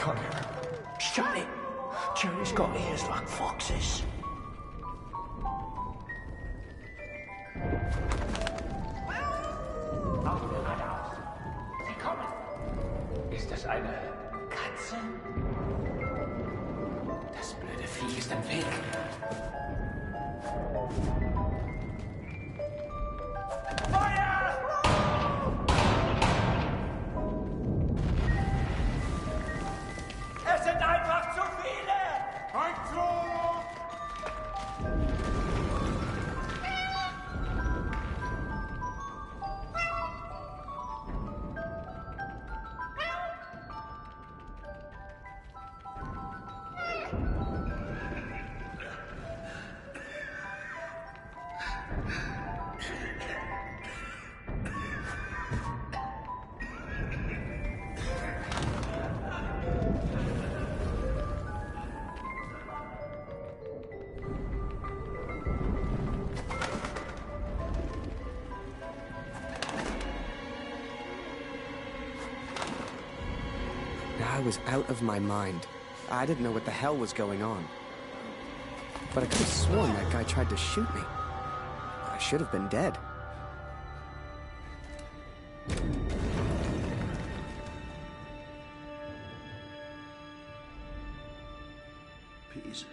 can't hear him. Shut it! Jerry's got ears like foxes. Sie kommen. Ist das eine Katze? Das blöde Viech ist im Weg. Feuer! Es sind einfach zu viele! Rückzug! I was out of my mind. I didn't know what the hell was going on. But I could have sworn that guy tried to shoot me. I should have been dead. Peace.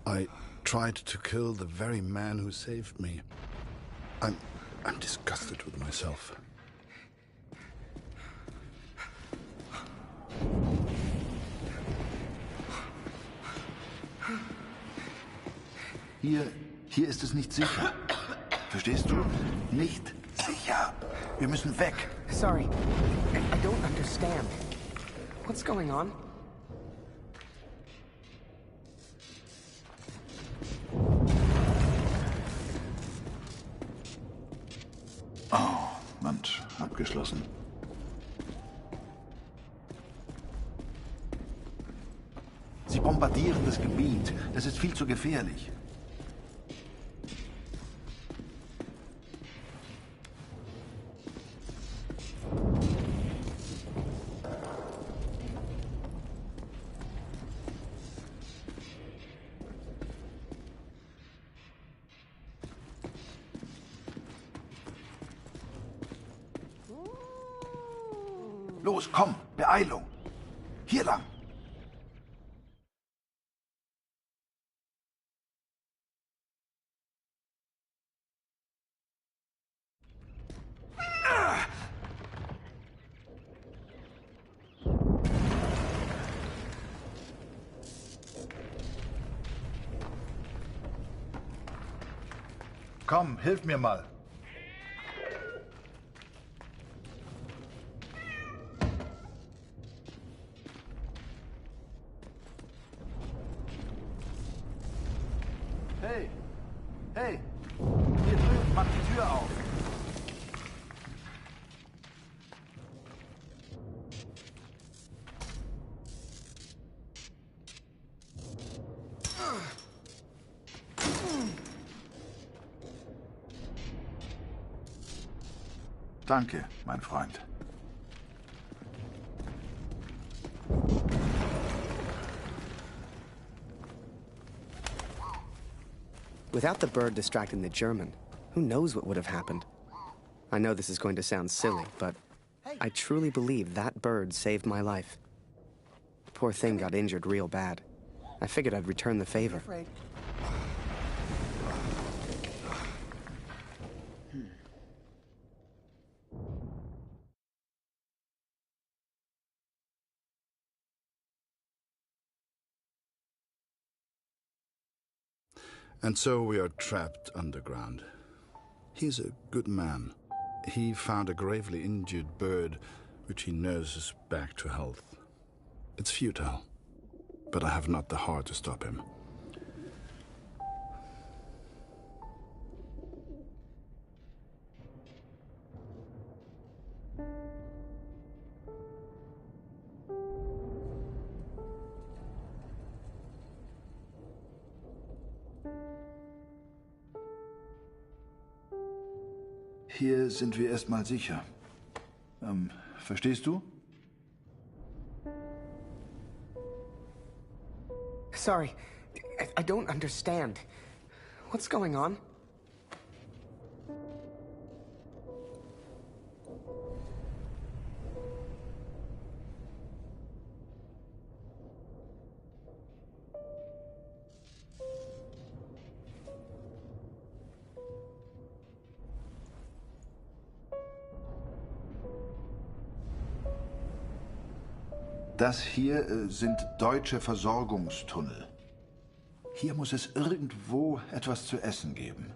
I tried to kill the very man who saved me. I'm disgusted with myself. Hier ist es nicht sicher. Verstehst du? Nicht sicher. Wir müssen weg. Sorry, I don't understand. What's going on? Oh, Mensch, abgeschlossen. Sie bombardieren das Gebiet. Das ist viel zu gefährlich. Los, komm, Beeilung. Hier lang. Komm, hilf mir mal. Hey! Hey! Hier drüben, mach die Tür auf! Danke, mein Freund. Without the bird distracting the German, who knows what would have happened? I know this is going to sound silly, but I truly believe that bird saved my life. The poor thing got injured real bad. I figured I'd return the favor. And so we are trapped underground. He's a good man. He found a gravely injured bird, which he nurses back to health. It's futile, but I have not the heart to stop him. Hier sind wir erstmal sicher. Verstehst du? Sorry, I don't understand. What's going on? Das hier sind deutsche Versorgungstunnel. Hier muss es irgendwo etwas zu essen geben.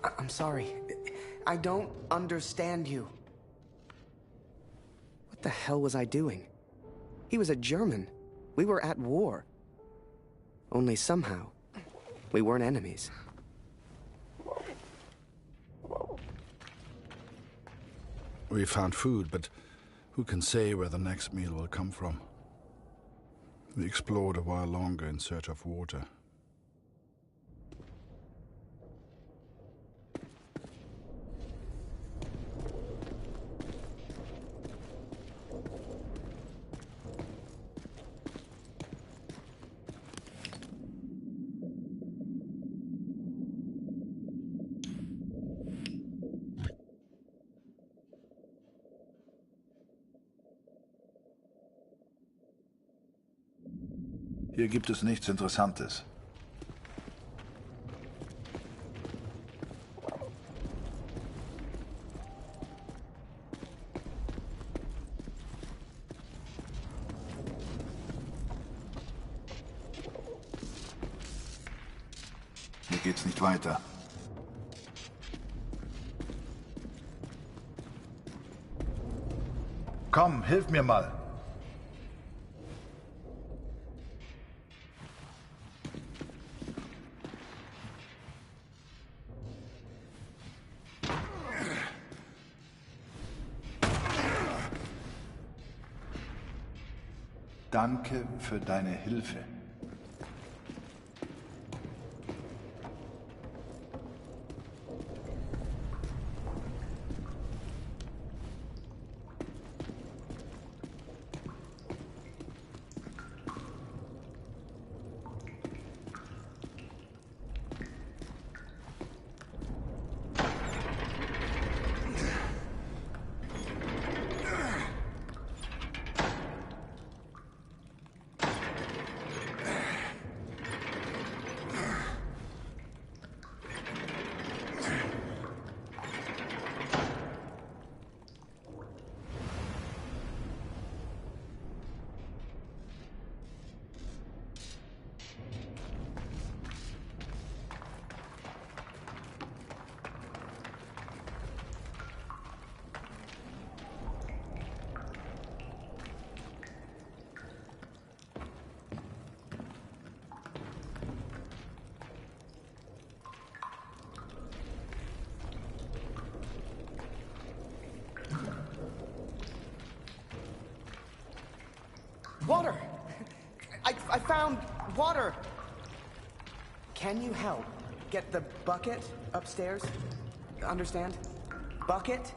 I'm sorry. I don't understand you. What the hell was I doing? He was a German. We were at war. Only somehow, we weren't enemies. We found food, but who can say where the next meal will come from? We explored a while longer in search of water. Hier gibt es nichts Interessantes. Hier geht's nicht weiter. Komm, hilf mir mal. Danke für deine Hilfe. Water! I found water! Can you help get the bucket upstairs? Understand? Bucket?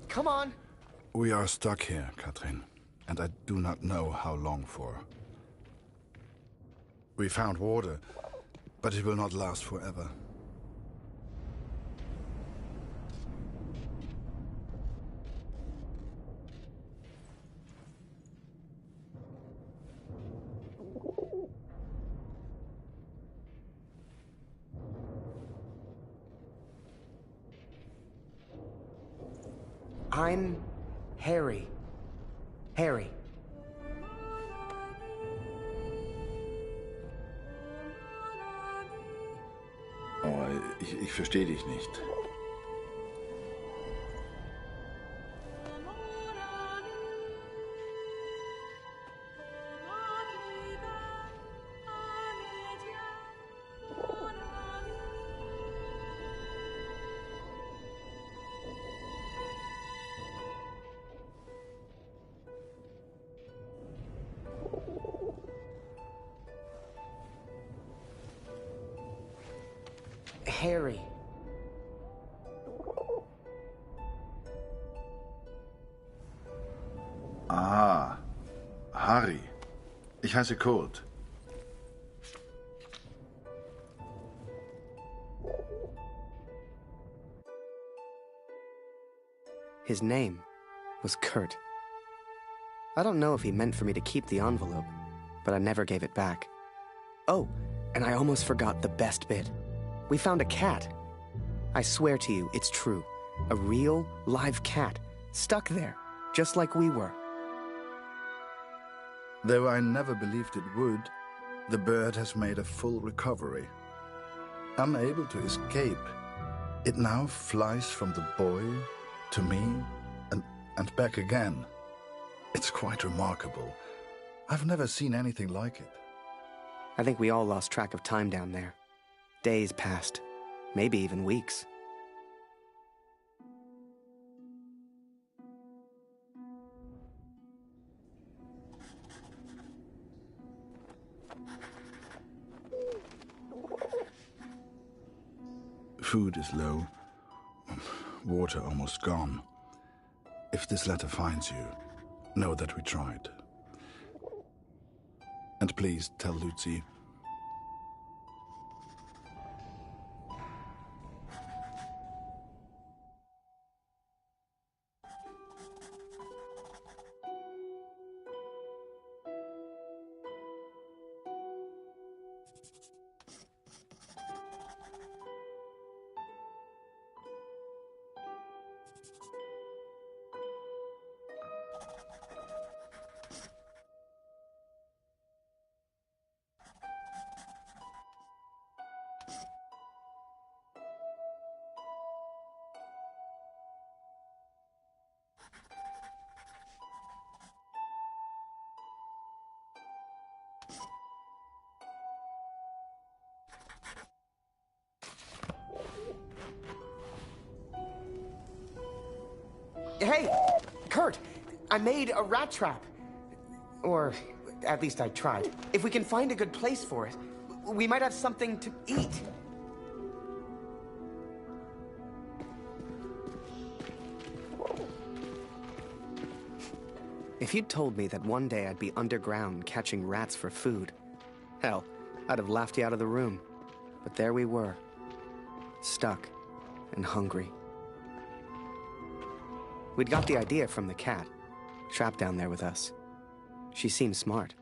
Come on! We are stuck here, Katrin, and I do not know how long for. We found water, but it will not last forever. I'm Harry. Harry. Oh, ich verstehe dich nicht. Harry. Ah, Harry. Ich heiße Colt. His name was Kurt. I don't know if he meant for me to keep the envelope, but I never gave it back. Oh, and I almost forgot the best bit. We found a cat. I swear to you, it's true. A real, live cat, stuck there, just like we were. Though I never believed it would, the bird has made a full recovery. Unable to escape, it now flies from the boy to me and back again. It's quite remarkable. I've never seen anything like it. I think we all lost track of time down there. Days passed, maybe even weeks. Food is low, water almost gone. If this letter finds you, know that we tried. And please tell Lucy. Hey, Kurt, I made a rat trap. Or, at least I tried. If we can find a good place for it, we might have something to eat. If you'd told me that one day I'd be underground catching rats for food, hell, I'd have laughed you out of the room. But there we were, stuck and hungry. We'd got the idea from the cat, trapped down there with us. She seemed smart.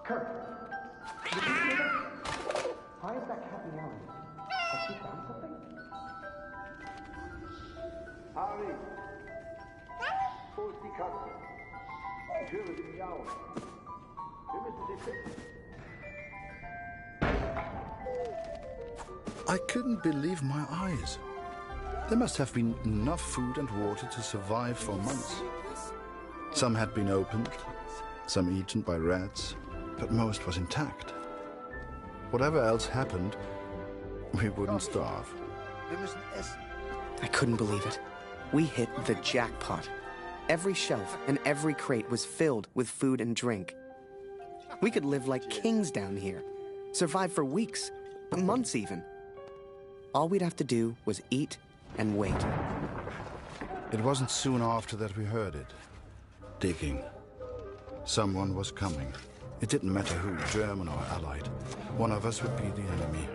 Kurt, did you hear that? Why is that cat meowing? Has she found something? Harry! Wo ist die Katze? Ich höre sie miauen. Wir müssen sie finden. I couldn't believe my eyes. There must have been enough food and water to survive for months. Some had been opened, some eaten by rats, but most was intact. Whatever else happened, we wouldn't starve. Wir müssen essen. I couldn't believe it. We hit the jackpot. Every shelf and every crate was filled with food and drink. We could live like kings down here, survive for weeks, months even. All we'd have to do was eat and wait. It wasn't soon after that we heard it. Digging. Someone was coming. It didn't matter who, German or Allied. One of us would be the enemy.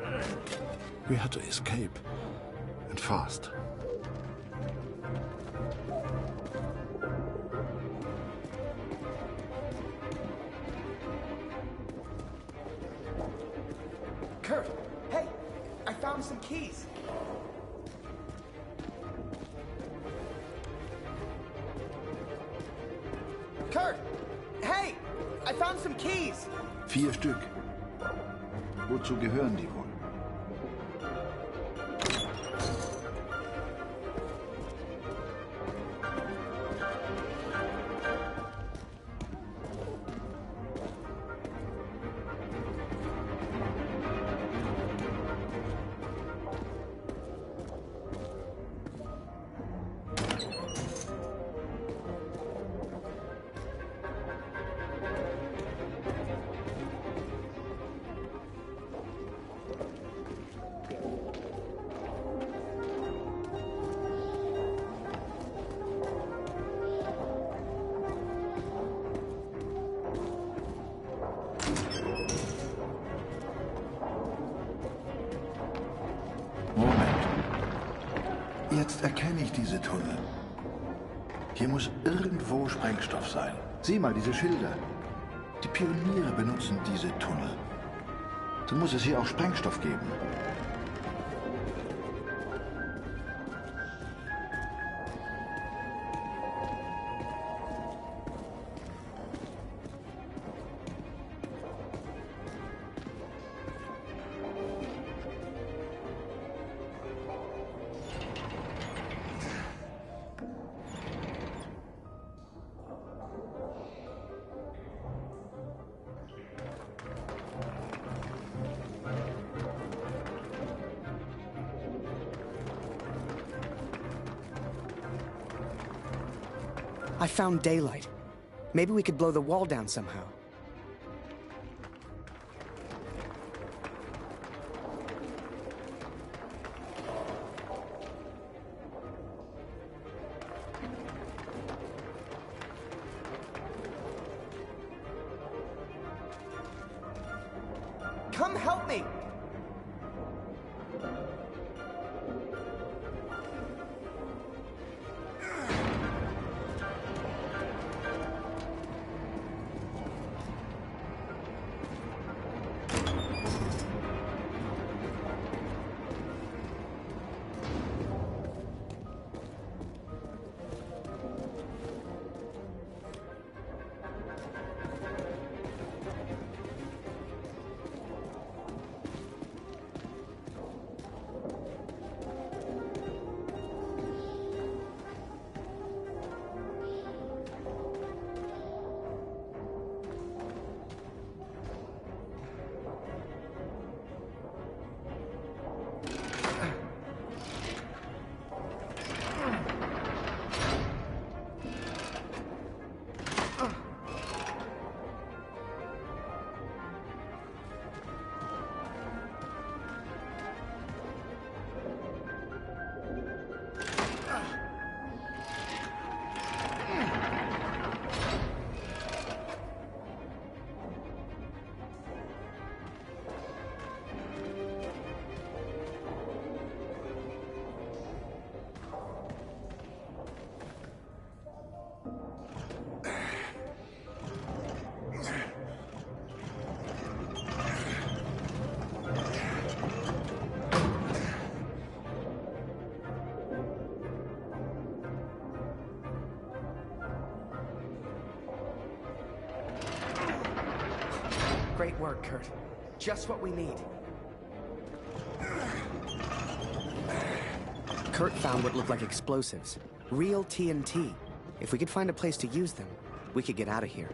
We had to escape. And fast. Kurt, hey, I found some keys. Kurt, hey, I found some keys. 4 Stück. Wozu gehören die wohl? Jetzt erkenne ich diese Tunnel. Hier muss irgendwo Sprengstoff sein. Sieh mal diese Schilder. Die Pioniere benutzen diese Tunnel. Dann muss es hier auch Sprengstoff geben. I found daylight. Maybe we could blow the wall down somehow. Come help me! Great work, Kurt. Just what we need. Kurt found what looked like explosives. Real TNT. If we could find a place to use them, we could get out of here.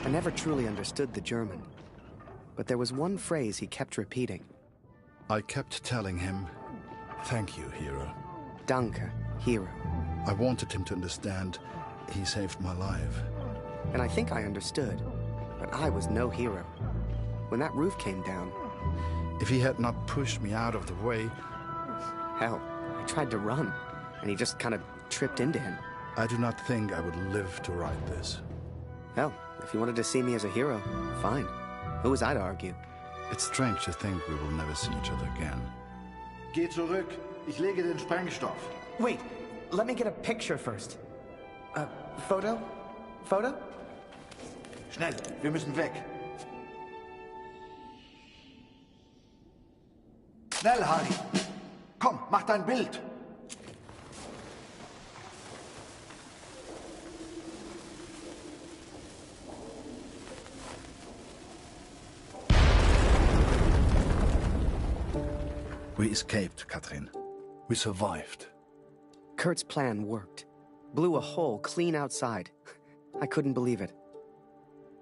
I never truly understood the German, but there was one phrase he kept repeating. I kept telling him, "Thank you, hero." Danke, hero. I wanted him to understand he saved my life. And I think I understood, but I was no hero. When that roof came down... If he had not pushed me out of the way... Hell, I tried to run, and he just kind of tripped into him. I do not think I would live to write this. Hell, if you wanted to see me as a hero, fine. Who was I to argue? It's strange to think we will never see each other again. Geh zurück. Ich lege den Sprengstoff. Wait, let me get a picture first. Photo? Photo? Schnell, wir müssen weg. Schnell, Harry. Komm, mach dein Bild. We escaped, Katrin. We survived. Kurt's plan worked. Blew a hole clean outside. I couldn't believe it.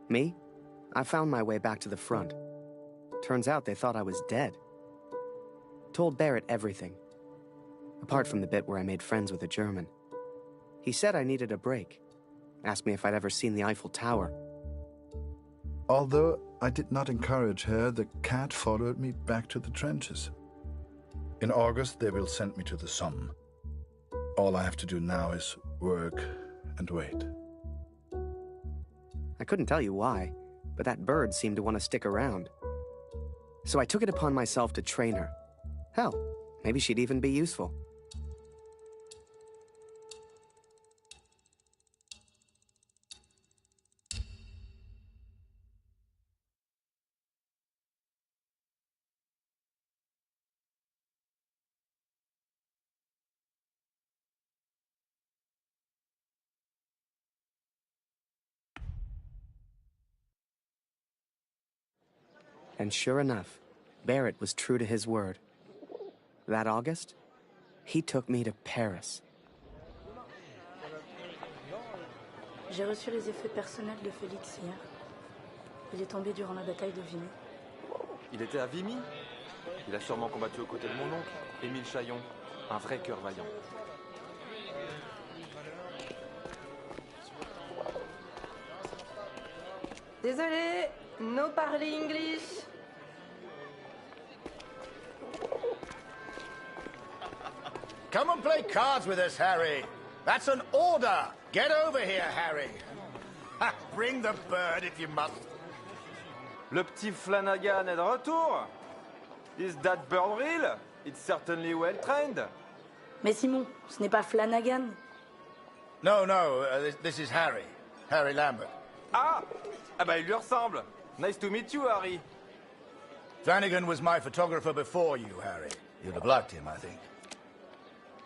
Me? I found my way back to the front. Turns out they thought I was dead. Told Barrett everything. Apart from the bit where I made friends with a German. He said I needed a break. Asked me if I'd ever seen the Eiffel Tower. Although I did not encourage her, the cat followed me back to the trenches. In August, they will send me to the Somme. All I have to do now is work and wait. I couldn't tell you why, but that bird seemed to want to stick around. So I took it upon myself to train her. Hell, maybe she'd even be useful. And sure enough, Barrett was true to his word. That August, he took me to Paris. J'ai reçu les effets personnels de Félix hier. Il est tombé durant la bataille de Vimy. Il était à Vimy? Il a sûrement combattu aux côtés de mon oncle, Émile Chaillon, un vrai cœur vaillant. Désolé, no parle English. Come and play cards with us, Harry. That's an order. Get over here, Harry. Bring the bird if you must. Le petit Flanagan est de retour. Is that bird real? It's certainly well trained. Mais Simon, ce n'est pas Flanagan. No, this is Harry. Harry Lambert. Ah bah il lui ressemble. Nice to meet you, Harry. Flanagan was my photographer before you, Harry. You'd have liked him, I think.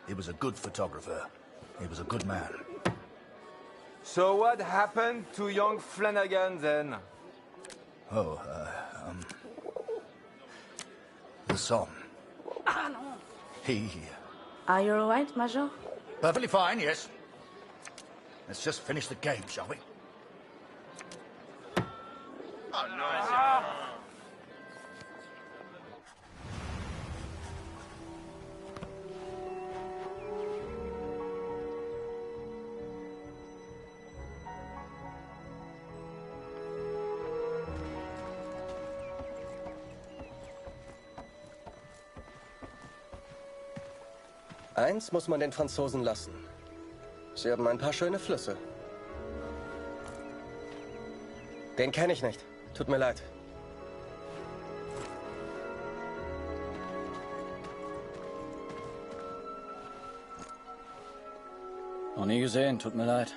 He was a good photographer. He was a good man. So what happened to young Flanagan then? Oh, the son. Ah non. He... Are you alright, Major? Perfectly fine, yes. Let's just finish the game, shall we? Oh, no. Eins muss man den Franzosen lassen. Sie haben ein paar schöne Flüsse. Den kenne ich nicht. Tut mir leid. Noch nie gesehen, tut mir leid.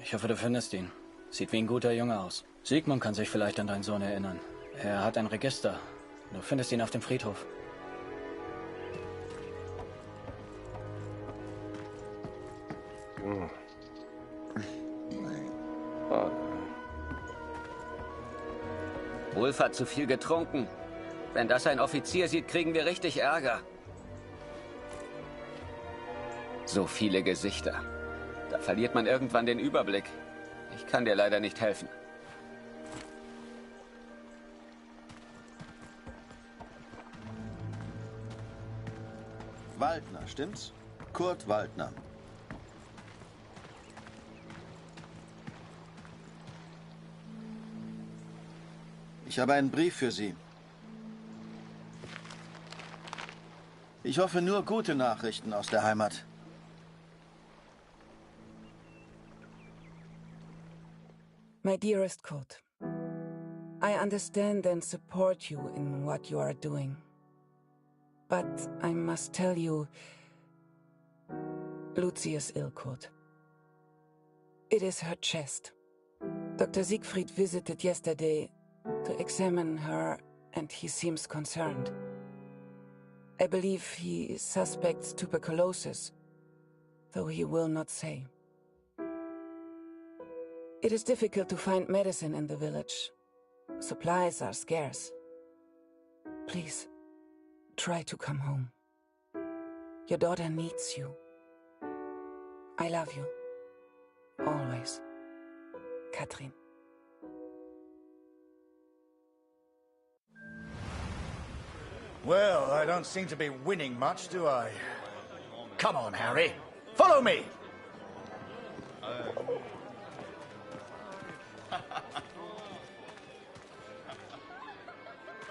Ich hoffe, du findest ihn. Sieht wie ein guter Junge aus. Sigmund kann sich vielleicht an deinen Sohn erinnern. Er hat ein Register. Du findest ihn auf dem Friedhof. Wolf hat zu viel getrunken. Wenn das ein Offizier sieht, kriegen wir richtig Ärger. So viele Gesichter. Da verliert man irgendwann den Überblick. Ich kann dir leider nicht helfen. Waldner, stimmt's? Kurt Waldner. Ich habe einen Brief für Sie. Ich hoffe nur gute Nachrichten aus der Heimat. My dearest Kurt, I understand and support you in what you are doing. But I must tell you, Lucy is ill, Kurt. It is her chest. Dr. Siegfried visited yesterday to examine her, and he seems concerned. I believe he suspects tuberculosis, though he will not say. It is difficult to find medicine in the village. Supplies are scarce. Please, try to come home. Your daughter needs you. I love you. Always. Katrin. Well, I don't seem to be winning much, do I? Come on, Harry. Follow me!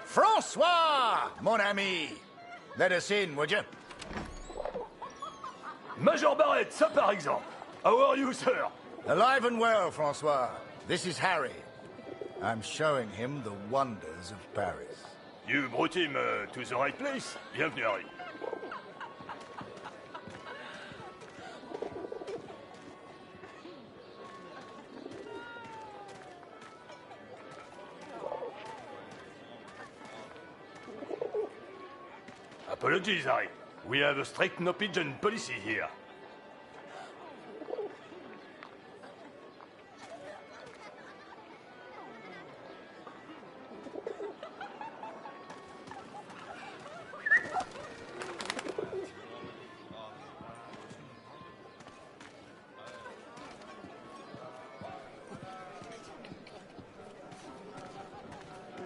François, mon ami! Let us in, would you? Major Barrett, ça par exemple. How are you, sir? Alive and well, François. This is Harry. I'm showing him the wonders of Paris. You brought him to the right place. Bienvenue, Harry. Apologies, Harry. We have a strict no-pigeon policy here.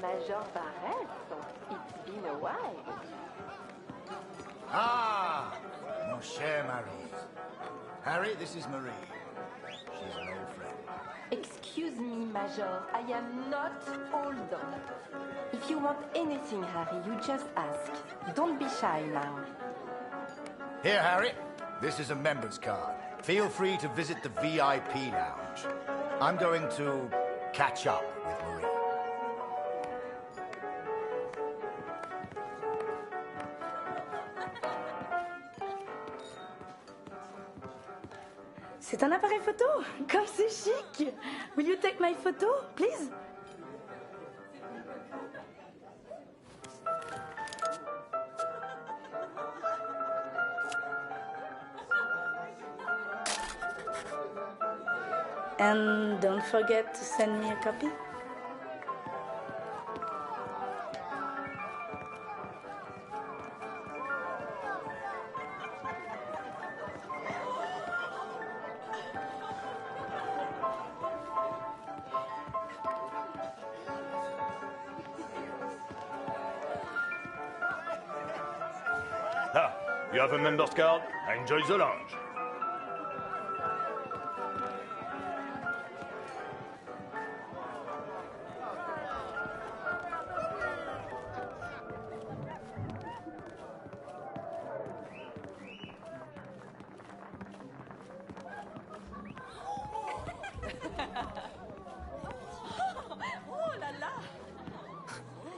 Major Barrett, it's been a while. Ah, mon cher Marie. Harry, this is Marie. She's an old friend. Excuse me, Major. I am not old. If you want anything, Harry, you just ask. Don't be shy now. Here, Harry. This is a member's card. Feel free to visit the VIP lounge. I'm going to catch up with Marie. C'est un appareil photo? Comme c'est chic! Will you take my photo, please? And don't forget to send me a copy. Ah, you have a member's card? Enjoy the lounge.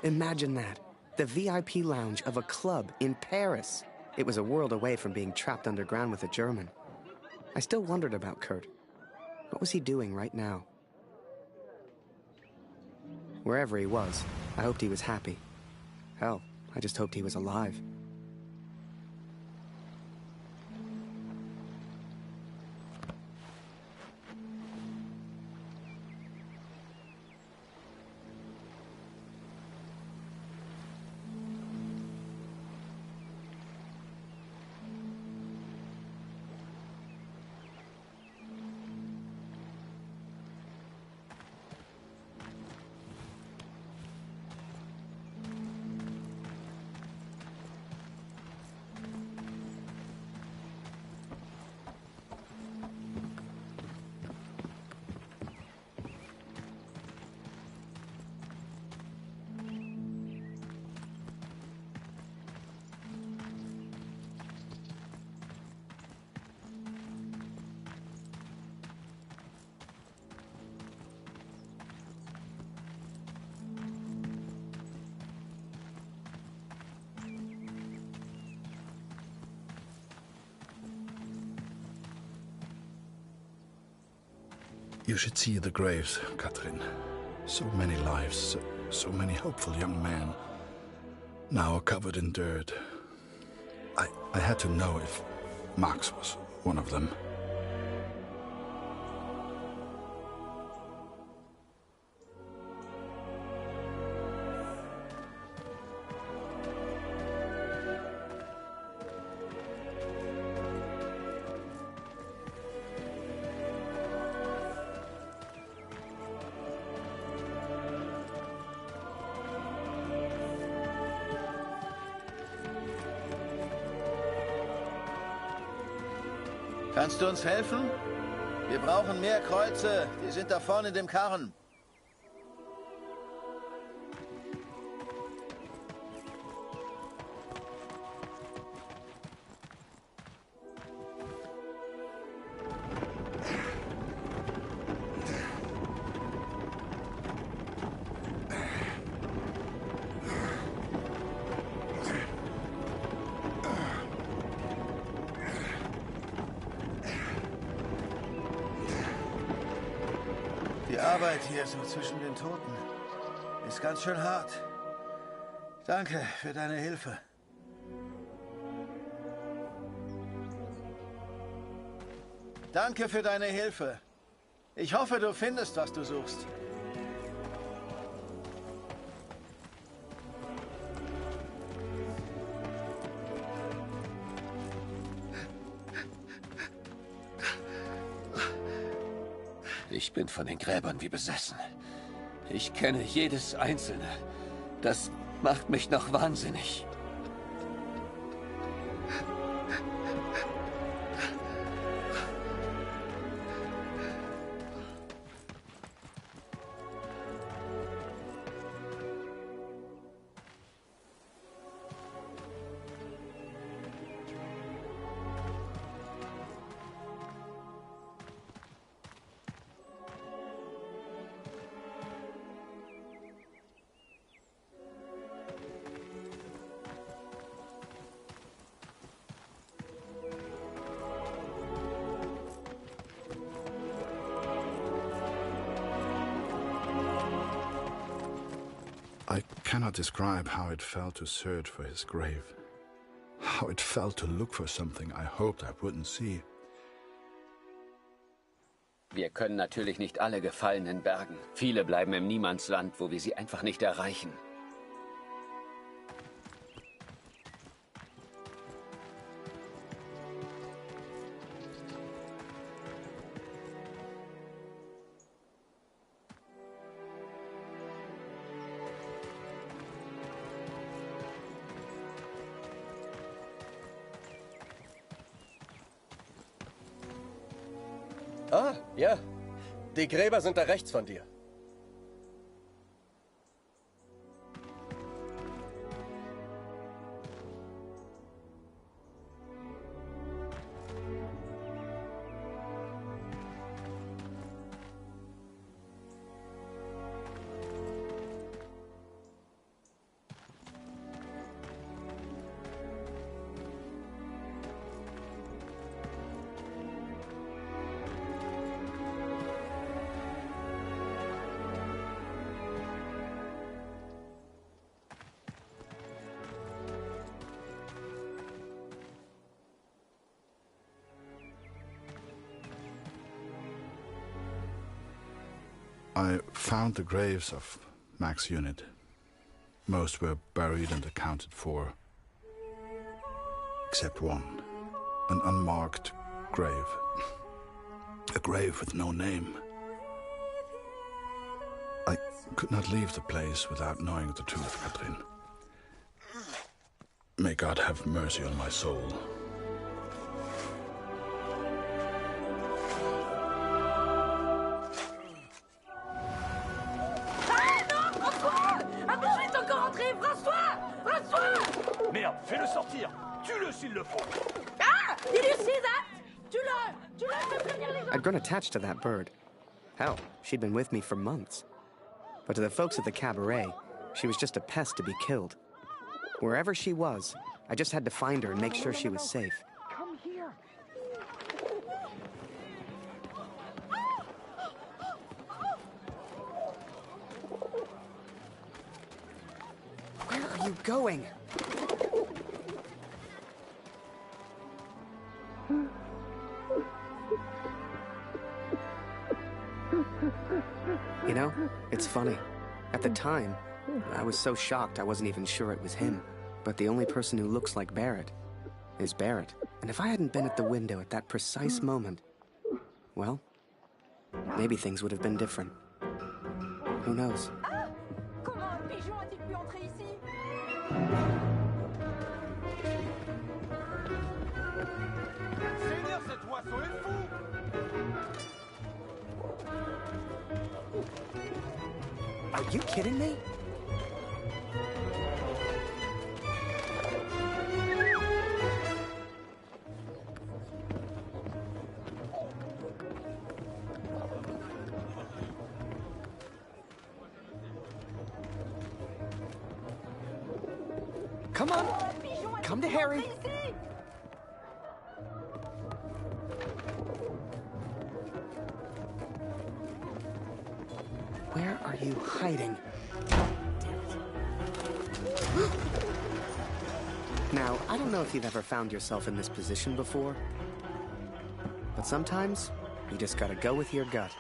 Imagine that. The VIP lounge of a club in Paris. It was a world away from being trapped underground with a German. I still wondered about Kurt. What was he doing right now? Wherever he was, I hoped he was happy. Hell, I just hoped he was alive. You should see the graves, Katrin. So many lives, so many hopeful young men, now covered in dirt. I had to know if Max was one of them. Kannst du uns helfen? Wir brauchen mehr Kreuze. Die sind da vorne in dem Karren. Die Arbeit hier so zwischen den Toten ist ganz schön hart. Danke für deine Hilfe. Danke für deine Hilfe. Ich hoffe, du findest, was du suchst. Ich bin von den Gräbern wie besessen. Ich kenne jedes einzelne. Das macht mich noch wahnsinnig. I cannot describe how it felt to search for his grave. How it felt to look for something I hoped I wouldn't see. Wir können natürlich nicht alle Gefallenen bergen. Viele bleiben im Niemandsland, wo wir sie einfach nicht erreichen. Ah, ja. Die Gräber sind da rechts von dir. I found the graves of Mac's unit. Most were buried and accounted for, except one, an unmarked grave. A grave with no name. I could not leave the place without knowing the truth, Katrin. May God have mercy on my soul. Merde, fais-le sortir. Tue-le s'il le faut. Ah! Did you see that? Tue-le! Tue-le, fais prévenir les gens! I'd grown attached to that bird. Hell, she'd been with me for months. But to the folks at the cabaret, she was just a pest to be killed. Wherever she was, I just had to find her and make sure she was safe. Come here. Where are you going? You know, it's funny. At the time, I was so shocked I wasn't even sure it was him. But the only person who looks like Barrett is Barrett. And if I hadn't been at the window at that precise moment, well, maybe things would have been different. Who knows? Comment un pigeon a-t-il pu entrer ici? Seigneur, cet oiseau est fou! Are you kidding me? Come on! Come to Harry! Where are you hiding? Now, I don't know if you've ever found yourself in this position before, but sometimes you just gotta go with your gut.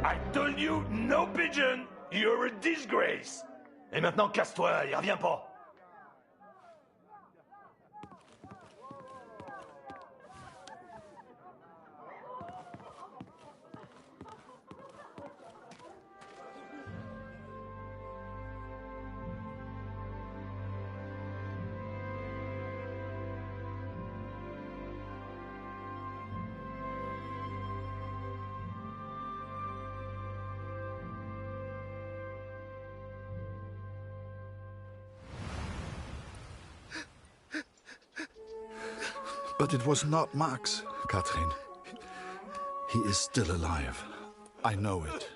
I told you, no pigeon! You're a disgrace! Et maintenant, casse-toi, y reviens pas! But it was not Max, Katrin. He is still alive. I know it.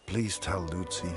Please tell Lucy.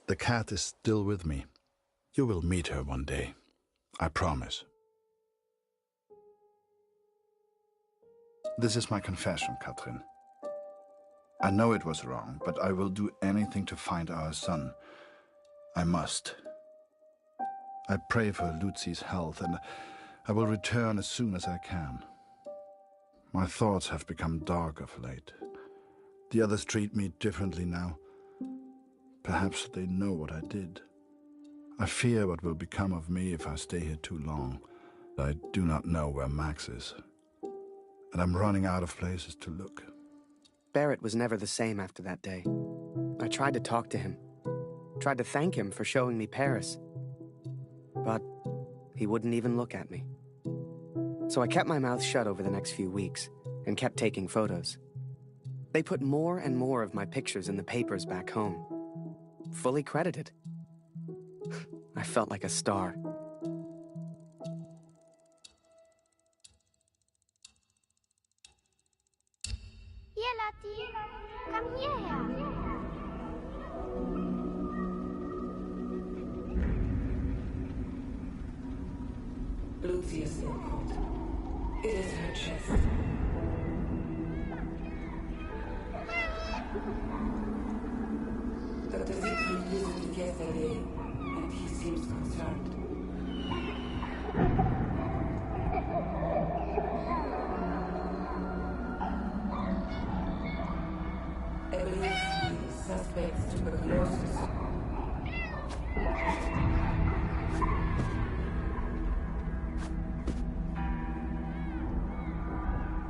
The cat is still with me. You will meet her one day. I promise. This is my confession, Katrin. I know it was wrong, but I will do anything to find our son. I must. I pray for Lucy's health, and I will return as soon as I can. My thoughts have become dark of late. The others treat me differently now. Perhaps they know what I did. I fear what will become of me if I stay here too long. I do not know where Max is, and I'm running out of places to look. Barrett was never the same after that day. I tried to talk to him, tried to thank him for showing me Paris, but he wouldn't even look at me. So I kept my mouth shut over the next few weeks and kept taking photos. They put more and more of my pictures in the papers back home. Fully credited. I felt like a star. Here, Lottie. Come hierher. Lucy is ill cold. It is her chest. Dr. Siegfried visited yesterday, and he seems concerned. I believe he suspects tuberculosis.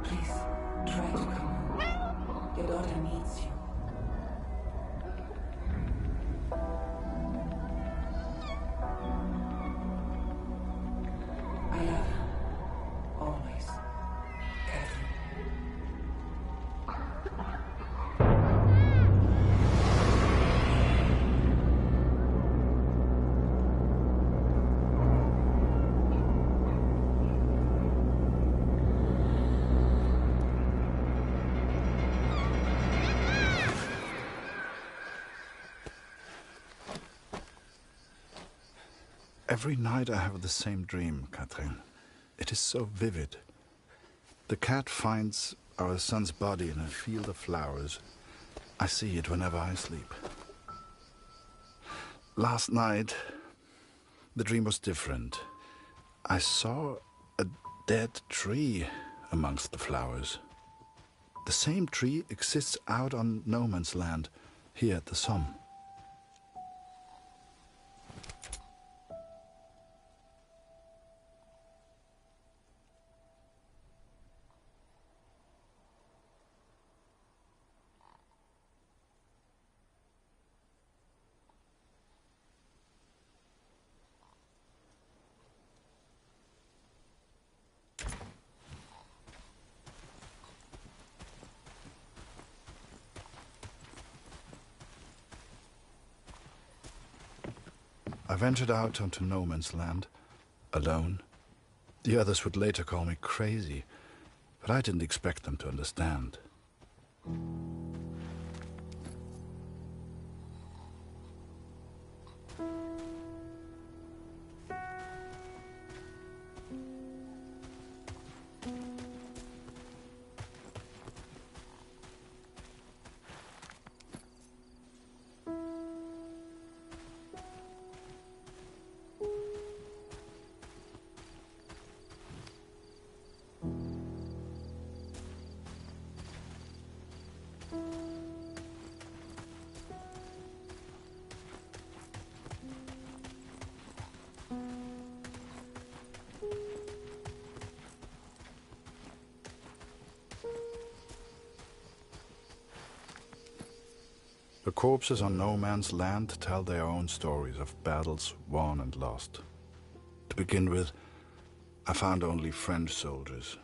Please, try to come home. Your daughter needs you. I love her. Always. Catherine. Every night I have the same dream, Katrin. It is so vivid. The cat finds our son's body in a field of flowers. I see it whenever I sleep. Last night, the dream was different. I saw a dead tree amongst the flowers. The same tree exists out on no man's land, here at the Somme. I ventured out onto no man's land, alone. The others would later call me crazy, but I didn't expect them to understand. The corpses on no man's land tell their own stories of battles won and lost. To begin with, I found only French soldiers.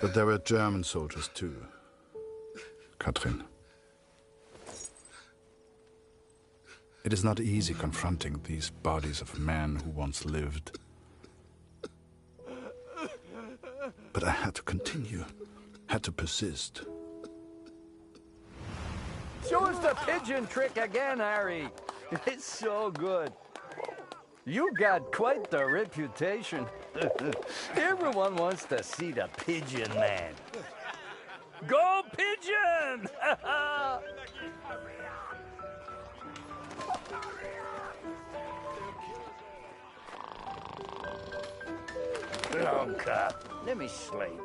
But there were German soldiers too, Katrin. It is not easy confronting these bodies of men who once lived. But I had to continue, had to persist. Show us the pigeon trick again, Harry. It's so good. You got quite the reputation. Everyone wants to see the Pigeon Man. Go Pigeon! Long cut. Let me sleep.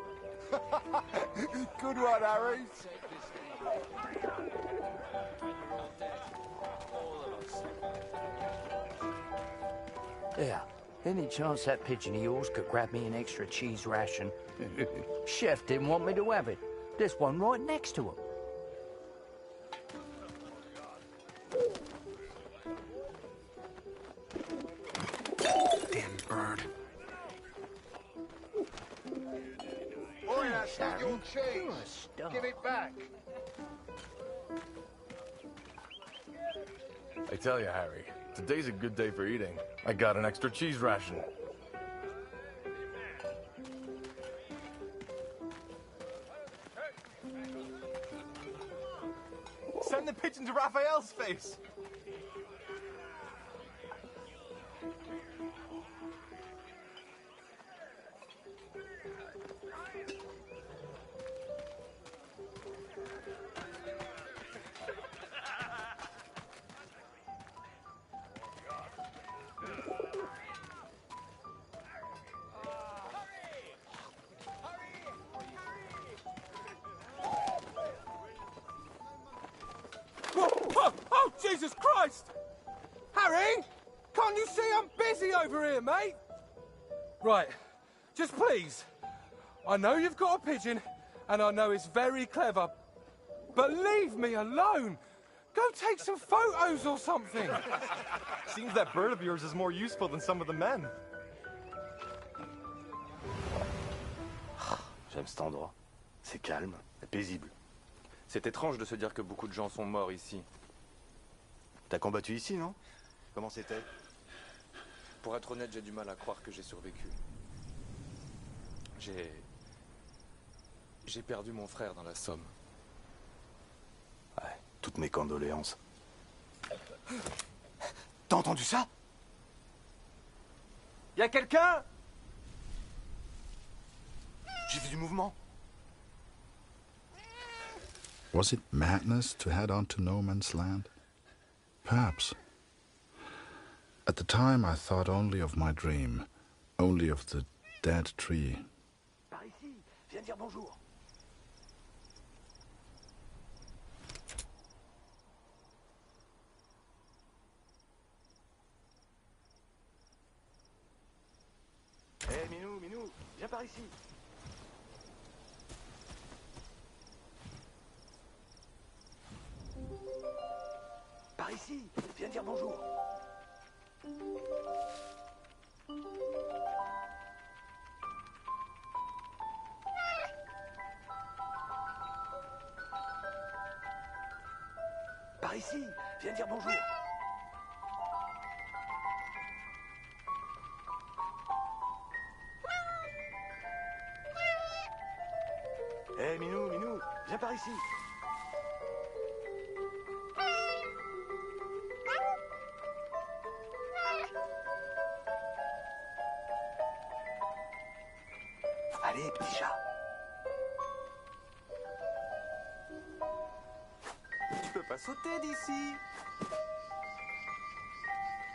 Good one, Harry. Yeah, any chance that pigeon of yours could grab me an extra cheese ration? Chef didn't want me to have it. There's one right next to him. Damn bird. Oh, that's not your cheese. Give it back. I tell you, Harry, today's a good day for eating. I got an extra cheese ration. Send the pigeon to Raphael's face. Oh, Jesus Christ! Harry! Can't you see I'm busy over here, mate? Right, just please. I know you've got a pigeon, and I know it's very clever, but leave me alone! Go take some photos or something! Seems that bird of yours is more useful than some of the men. J'aime cet endroit. C'est calme et paisible. C'est étrange de se dire que beaucoup de gens sont morts ici. T'as combattu ici, non? Comment c'était? Pour être honnête, j'ai du mal à croire que j'ai survécu. J'ai perdu mon frère dans la Somme. Ouais, toutes mes condoléances. T'as entendu ça? Y a quelqu'un? J'ai vu du mouvement. Was it madness to head on to no man's land? Perhaps. At the time, I thought only of my dream, only of the dead tree. Par ici, viens dire bonjour. Hé, hey, Minou, viens par ici. Par ici, viens dire bonjour. Par ici, viens dire bonjour. Hé, hey, Minou, viens par ici. Allez, petit chat. Tu peux pas sauter d'ici.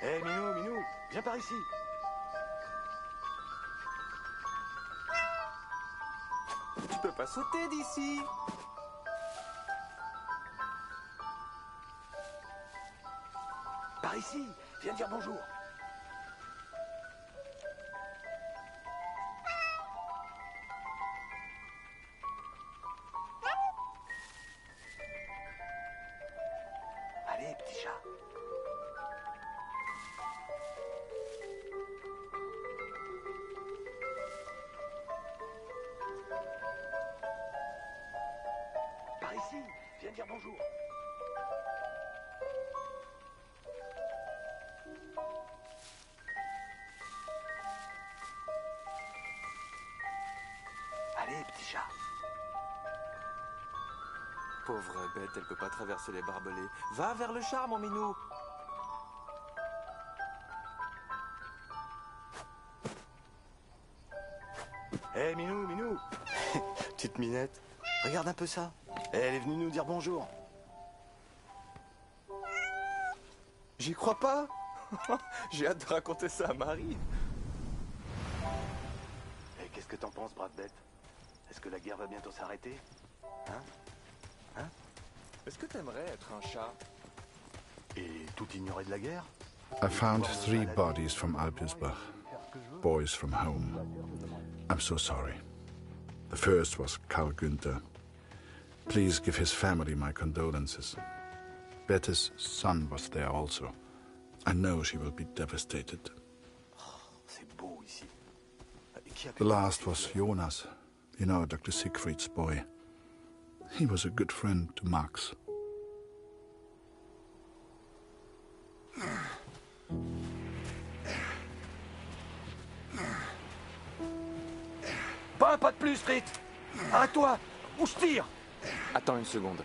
Hé, hey, Minou, viens par ici. Tu peux pas sauter d'ici. Par ici, viens dire bonjour. Allez, petit chat. Par ici, viens dire bonjour. Allez, petit chat. Pauvre bête, elle peut pas traverser les barbelés. Va vers le char, mon minou. Hé, hey, Minou. Petite minette, regarde un peu ça. Elle est venue nous dire bonjour. J'y crois pas. J'ai hâte de raconter ça à Marie. Et qu'est-ce que t'en penses, Brad Bête? Est-ce que la guerre va bientôt s'arrêter? Hein? Est-ce que t'aimerais être un chat? Et tout ignorer de la guerre? I found 3 bodies from Alpirsbach, boys from home. I'm so sorry. The first was Karl Günther. Please give his family my condolences. Bette's son was there also. I know she will be devastated. C'est beau ici. The last was Jonas, you know, Dr. Siegfried's boy. He was a good friend to Max. Pas un pas de plus, Fritz. Arrête-toi, ou je tire. Attends une seconde.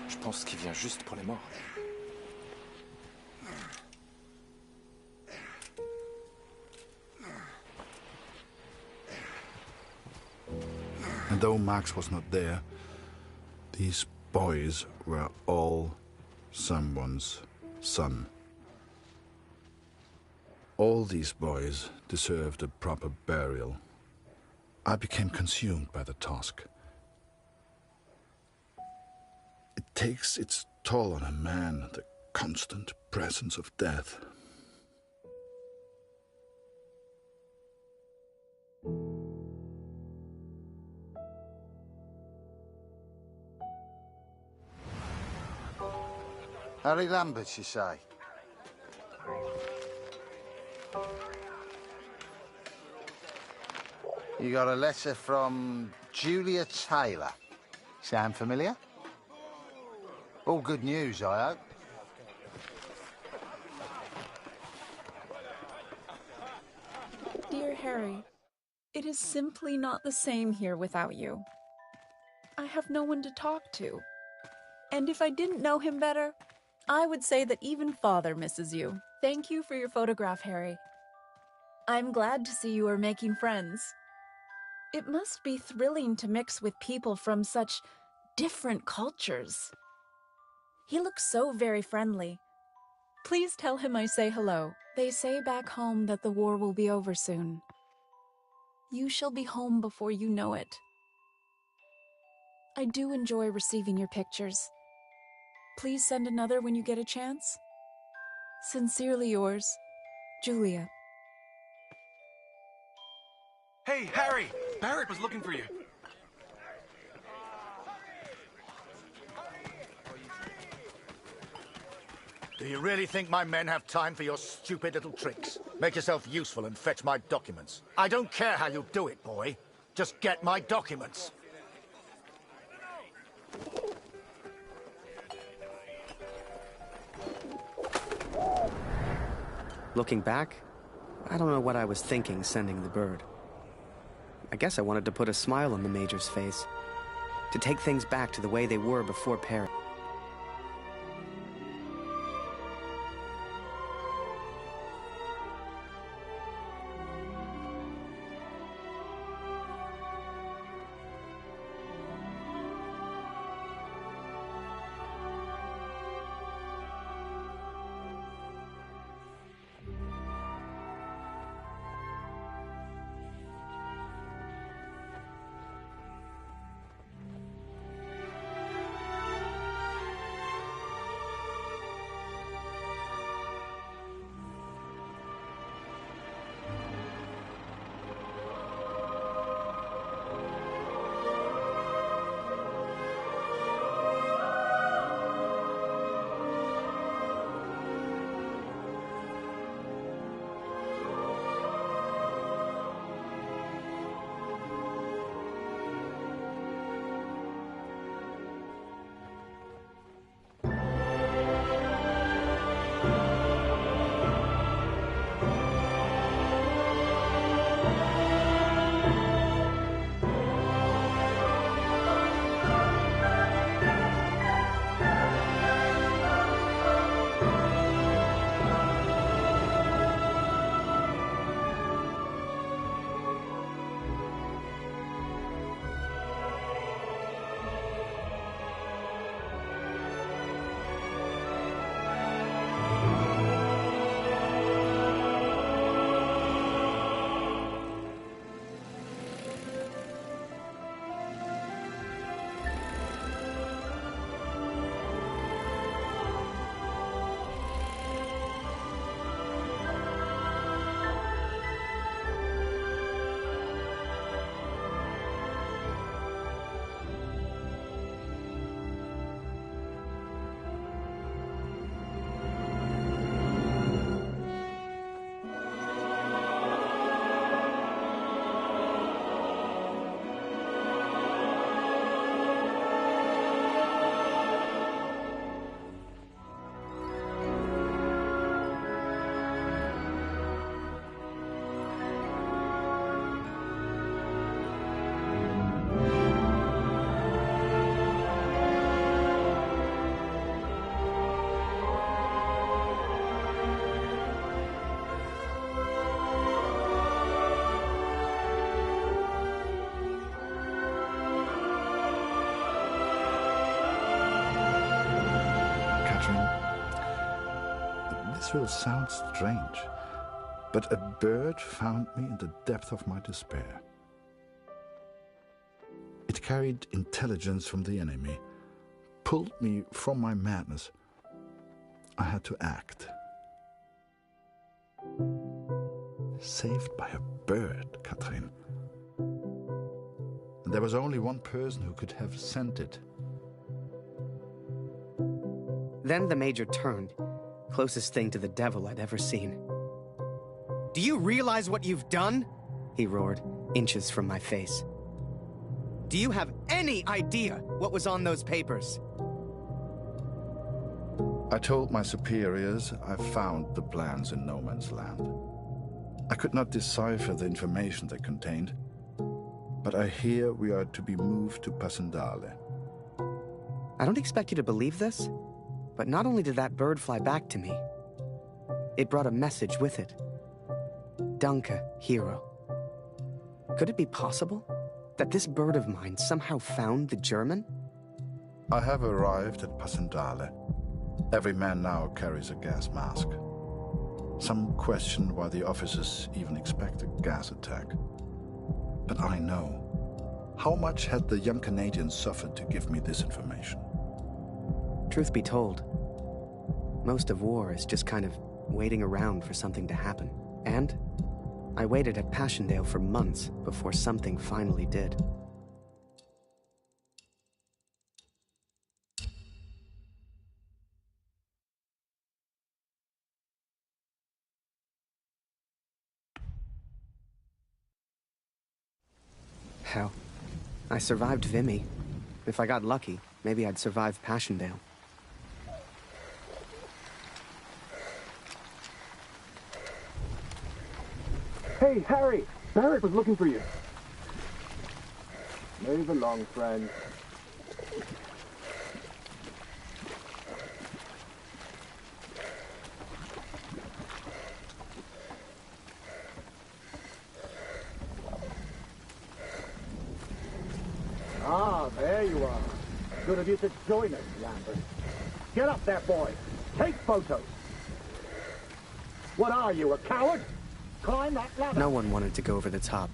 Je pense qu'il vient juste pour les morts. And though Max was not there, these boys were all someone's son. All these boys deserved a proper burial. I became consumed by the task. It takes its toll on a man, the constant presence of death. Harry Lambert, you say? You got a letter from Julia Taylor. Sound familiar? All good news, I hope. Dear Harry, it is simply not the same here without you. I have no one to talk to. And if I didn't know him better, I would say that even Father misses you. Thank you for your photograph, Harry. I'm glad to see you are making friends. It must be thrilling to mix with people from such different cultures. He looks so very friendly. Please tell him I say hello. They say back home that the war will be over soon. You shall be home before you know it. I do enjoy receiving your pictures. Please send another when you get a chance. Sincerely yours, Julia. Hey, Harry! Barrett was looking for you. Do you really think my men have time for your stupid little tricks? Make yourself useful and fetch my documents. I don't care how you do it, boy. Just get my documents. Looking back, I don't know what I was thinking sending the bird. I guess I wanted to put a smile on the Major's face, to take things back to the way they were before Paris. This will sound strange, but a bird found me in the depth of my despair. It carried intelligence from the enemy, pulled me from my madness. I had to act. Saved by a bird, Katrin. And there was only one person who could have sent it. Then the Major turned. Closest thing to the devil I'd ever seen. Do you realize what you've done? He roared, inches from my face. Do you have any idea what was on those papers? I told my superiors I found the plans in no man's land. I could not decipher the information they contained, but I hear we are to be moved to Passendale. I don't expect you to believe this, but not only did that bird fly back to me, it brought a message with it. Danke, hero. Could it be possible That this bird of mine somehow found the German? I have arrived at Passendale. Every man now carries a gas mask. Some question why the officers even expect a gas attack. But I know. How much had the young Canadian suffered to give me this information? Truth be told, most of war is just kind of waiting around for something to happen. And I waited at Passchendaele for months before something finally did. Hell, I survived Vimy. If I got lucky, maybe I'd survive Passchendaele. Hey, Harry! Barrett was looking for you. Move along, friend. Ah, there you are. Good of you to join us, Lambert. Get up there, boy. Take photos. What are you, a coward? Climb that ladder. No one wanted to go over the top.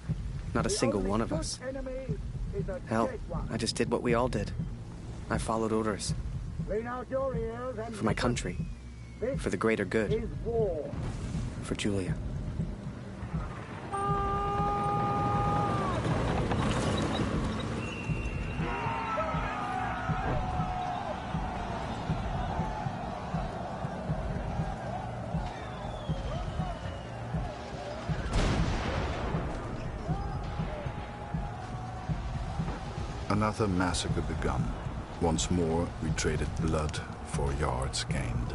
Not a single one of us. Hell, I just did what we all did. I followed orders. For my country. For the greater good. For Julia. Another massacre begun. Once more, we traded blood for yards gained.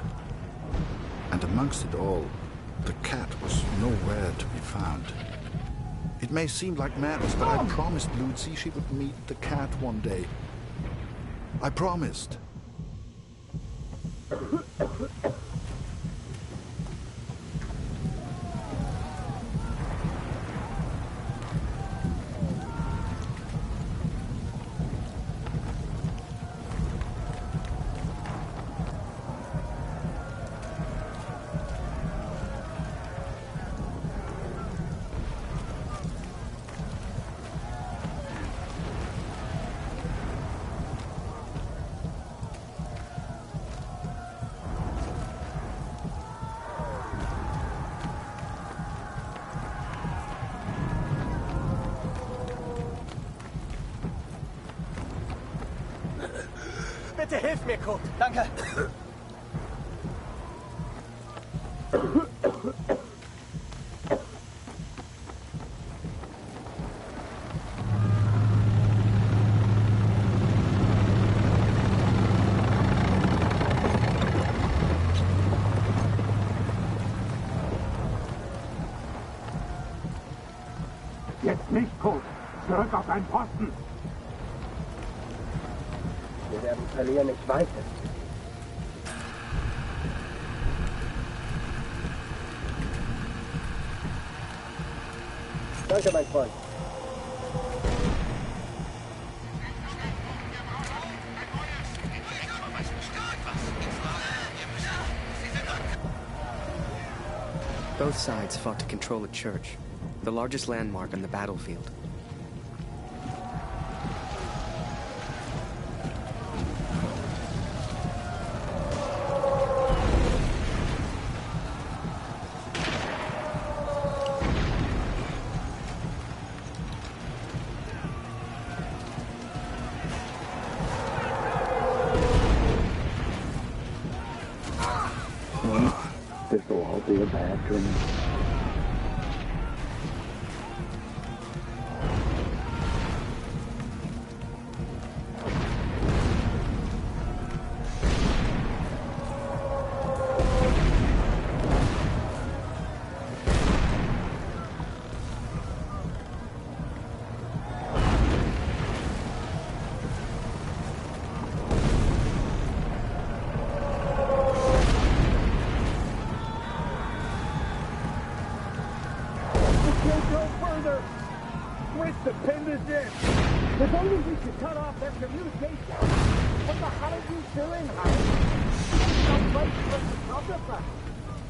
And amongst it all, the cat was nowhere to be found. It may seem like madness, but I promised Lucy she would meet the cat one day. I promised. Bitte hilf mir, Kurt. Danke. Jetzt nicht, Kurt. Zurück auf deinen Posten. Wir werden verlieren, ich weiß es. Danke, mein Freund. Both sides fought to control a church, the largest landmark on the battlefield. This will all be a bad dream. Switch the pin this in. If only we could cut off their communication. What the hell are you doing, Harry? No place for the photographer.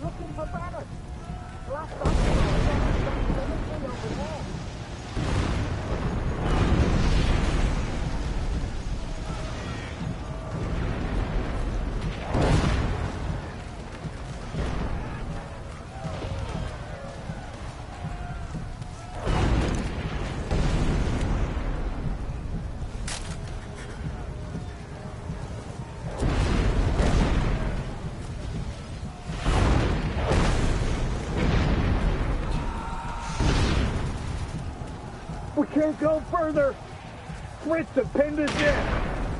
Looking for Barrett. Last time over there. We can't go further. Switch the pin this in.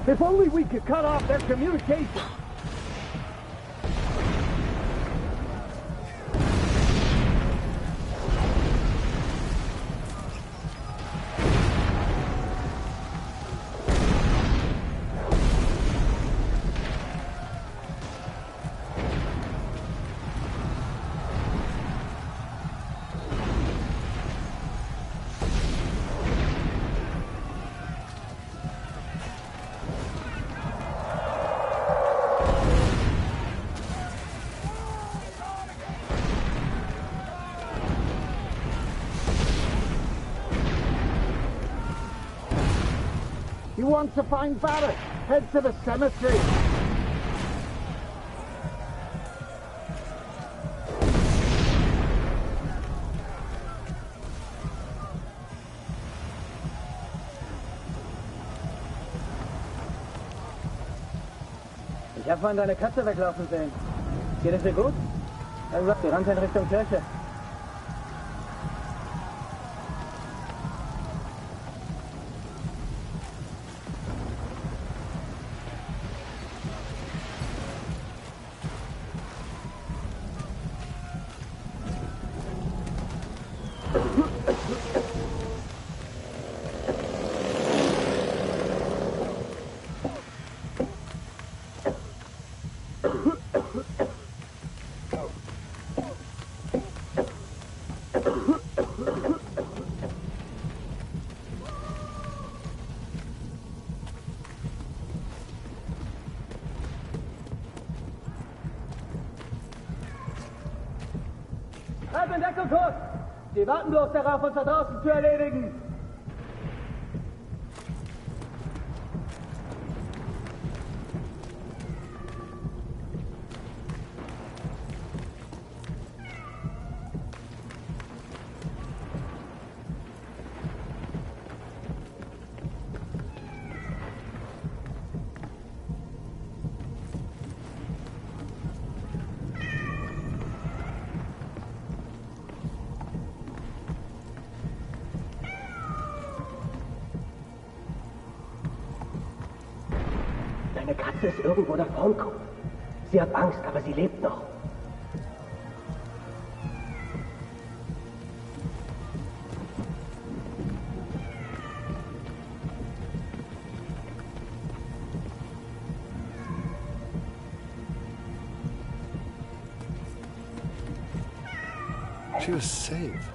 If only we could cut off their communication. He wants to find Barrett. Head to the cemetery. Ich habe vorhin deine Katze weglaufen sehen. Geht es dir gut? Also, die rennt in Richtung Kirche. Halt in Deckung, Kurt! Sie warten bloß darauf, uns da draußen zu erledigen! Deine Katze ist irgendwo da vorn, Kurt. Sie hat Angst, aber sie lebt noch. She was safe.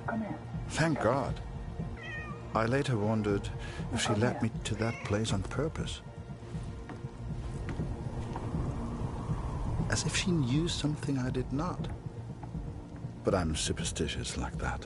Thank God. I later wondered if she led me to that place on purpose. As if she knew something I did not. But I'm superstitious like that.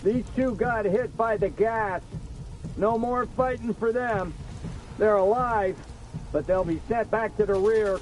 These two got hit by the gas. No more fighting for them. They're alive, but they'll be sent back to the rear.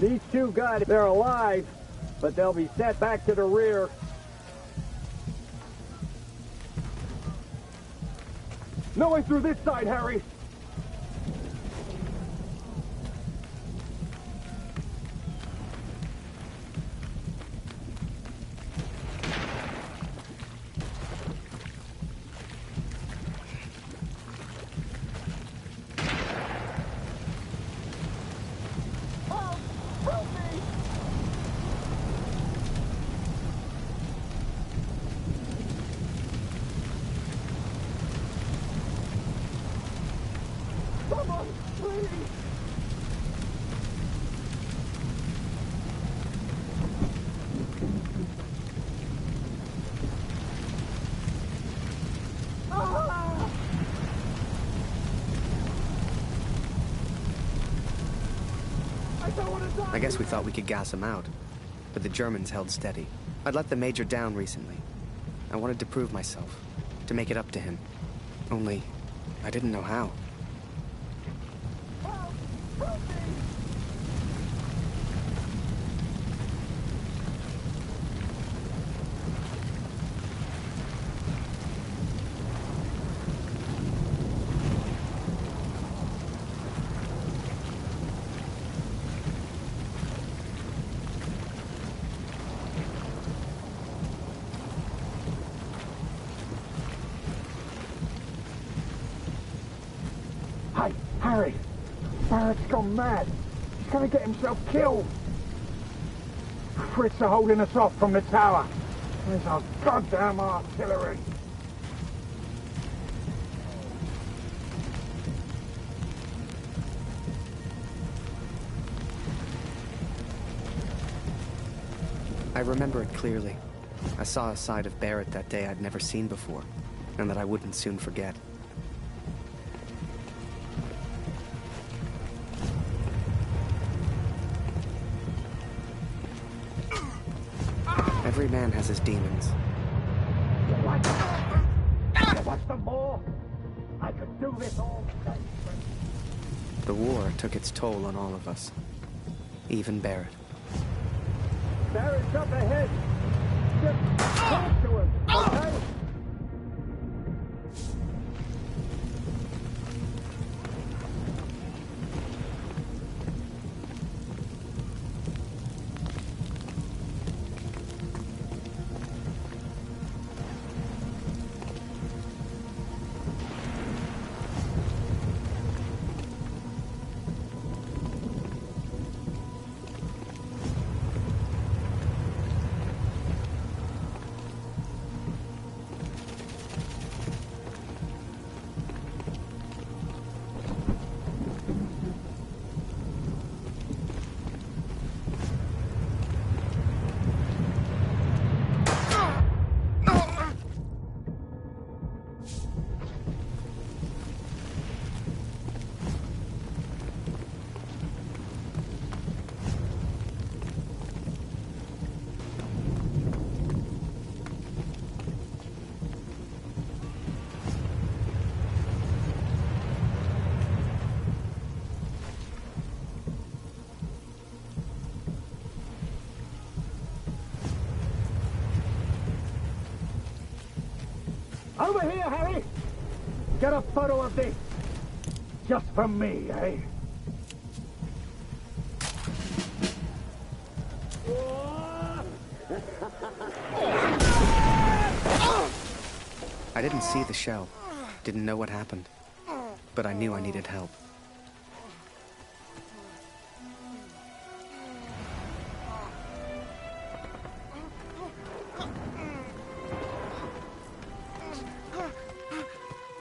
These two got, they're alive, but they'll be sent back to the rear. No way through this side, Harry. I guess we thought we could gas them out, but the Germans held steady. I'd let the Major down recently. I wanted to prove myself, to make it up to him. Only, I didn't know how. Harry, Barrett's gone mad. He's gonna get himself killed. Fritz are holding us off from the tower. Where's our goddamn artillery? I remember it clearly. I saw a side of Barrett that day I'd never seen before, and that I wouldn't soon forget. Every man has his demons. What's the more? I could do this all day. The war took its toll on all of us. Even Barrett. Barrett's up ahead. Just talk to him, okay? Over here, Harry! Get a photo of this! Just for me, eh? didn't see the shell, didn't know what happened, but I knew I needed help.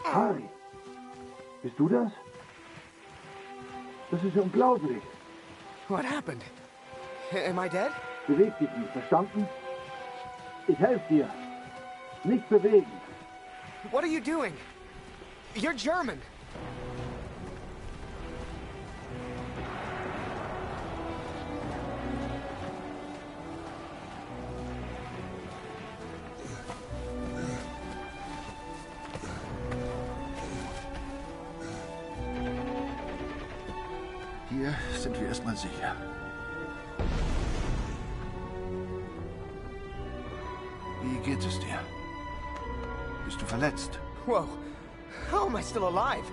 Harry, bist du das? Das ist unglaublich. What happened? Am I dead? Beweg dich nicht, verstanden? Ich helfe dir. Nicht bewegen. What are you doing? You're German. Hier sind wir erstmal sicher. Wie geht es dir? Bist du verletzt? Whoa. How am I still alive?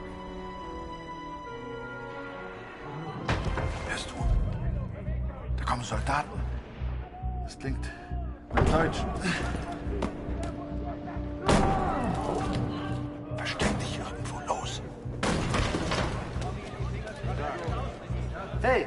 Hörst du? Da kommen Soldaten. Das klingt nach Deutschen. Versteck dich irgendwo, los. Hey!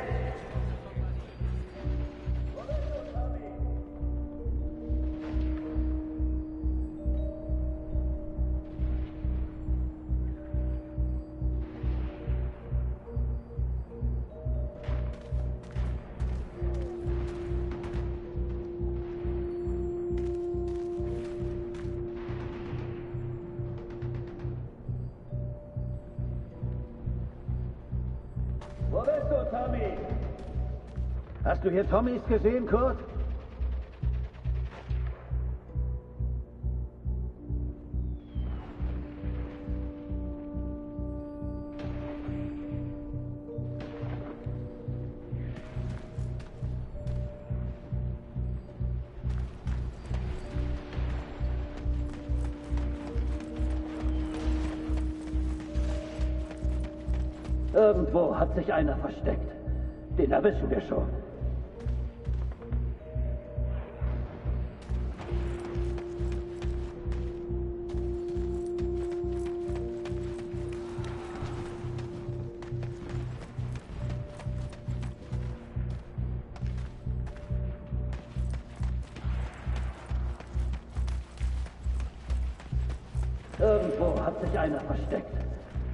Wo bist du, Tommy? Hast du hier Tommys gesehen, Kurt? Irgendwo hat sich einer versteckt. Den erwischen wir schon. Irgendwo hat sich einer versteckt.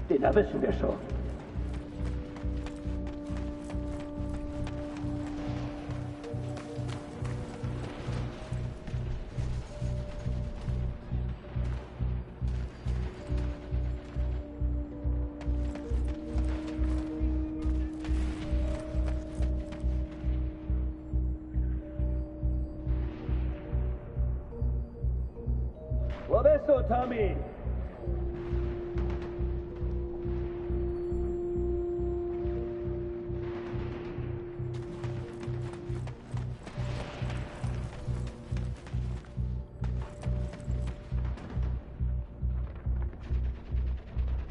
Den erwischen wir schon. Wo bist du, Tommy?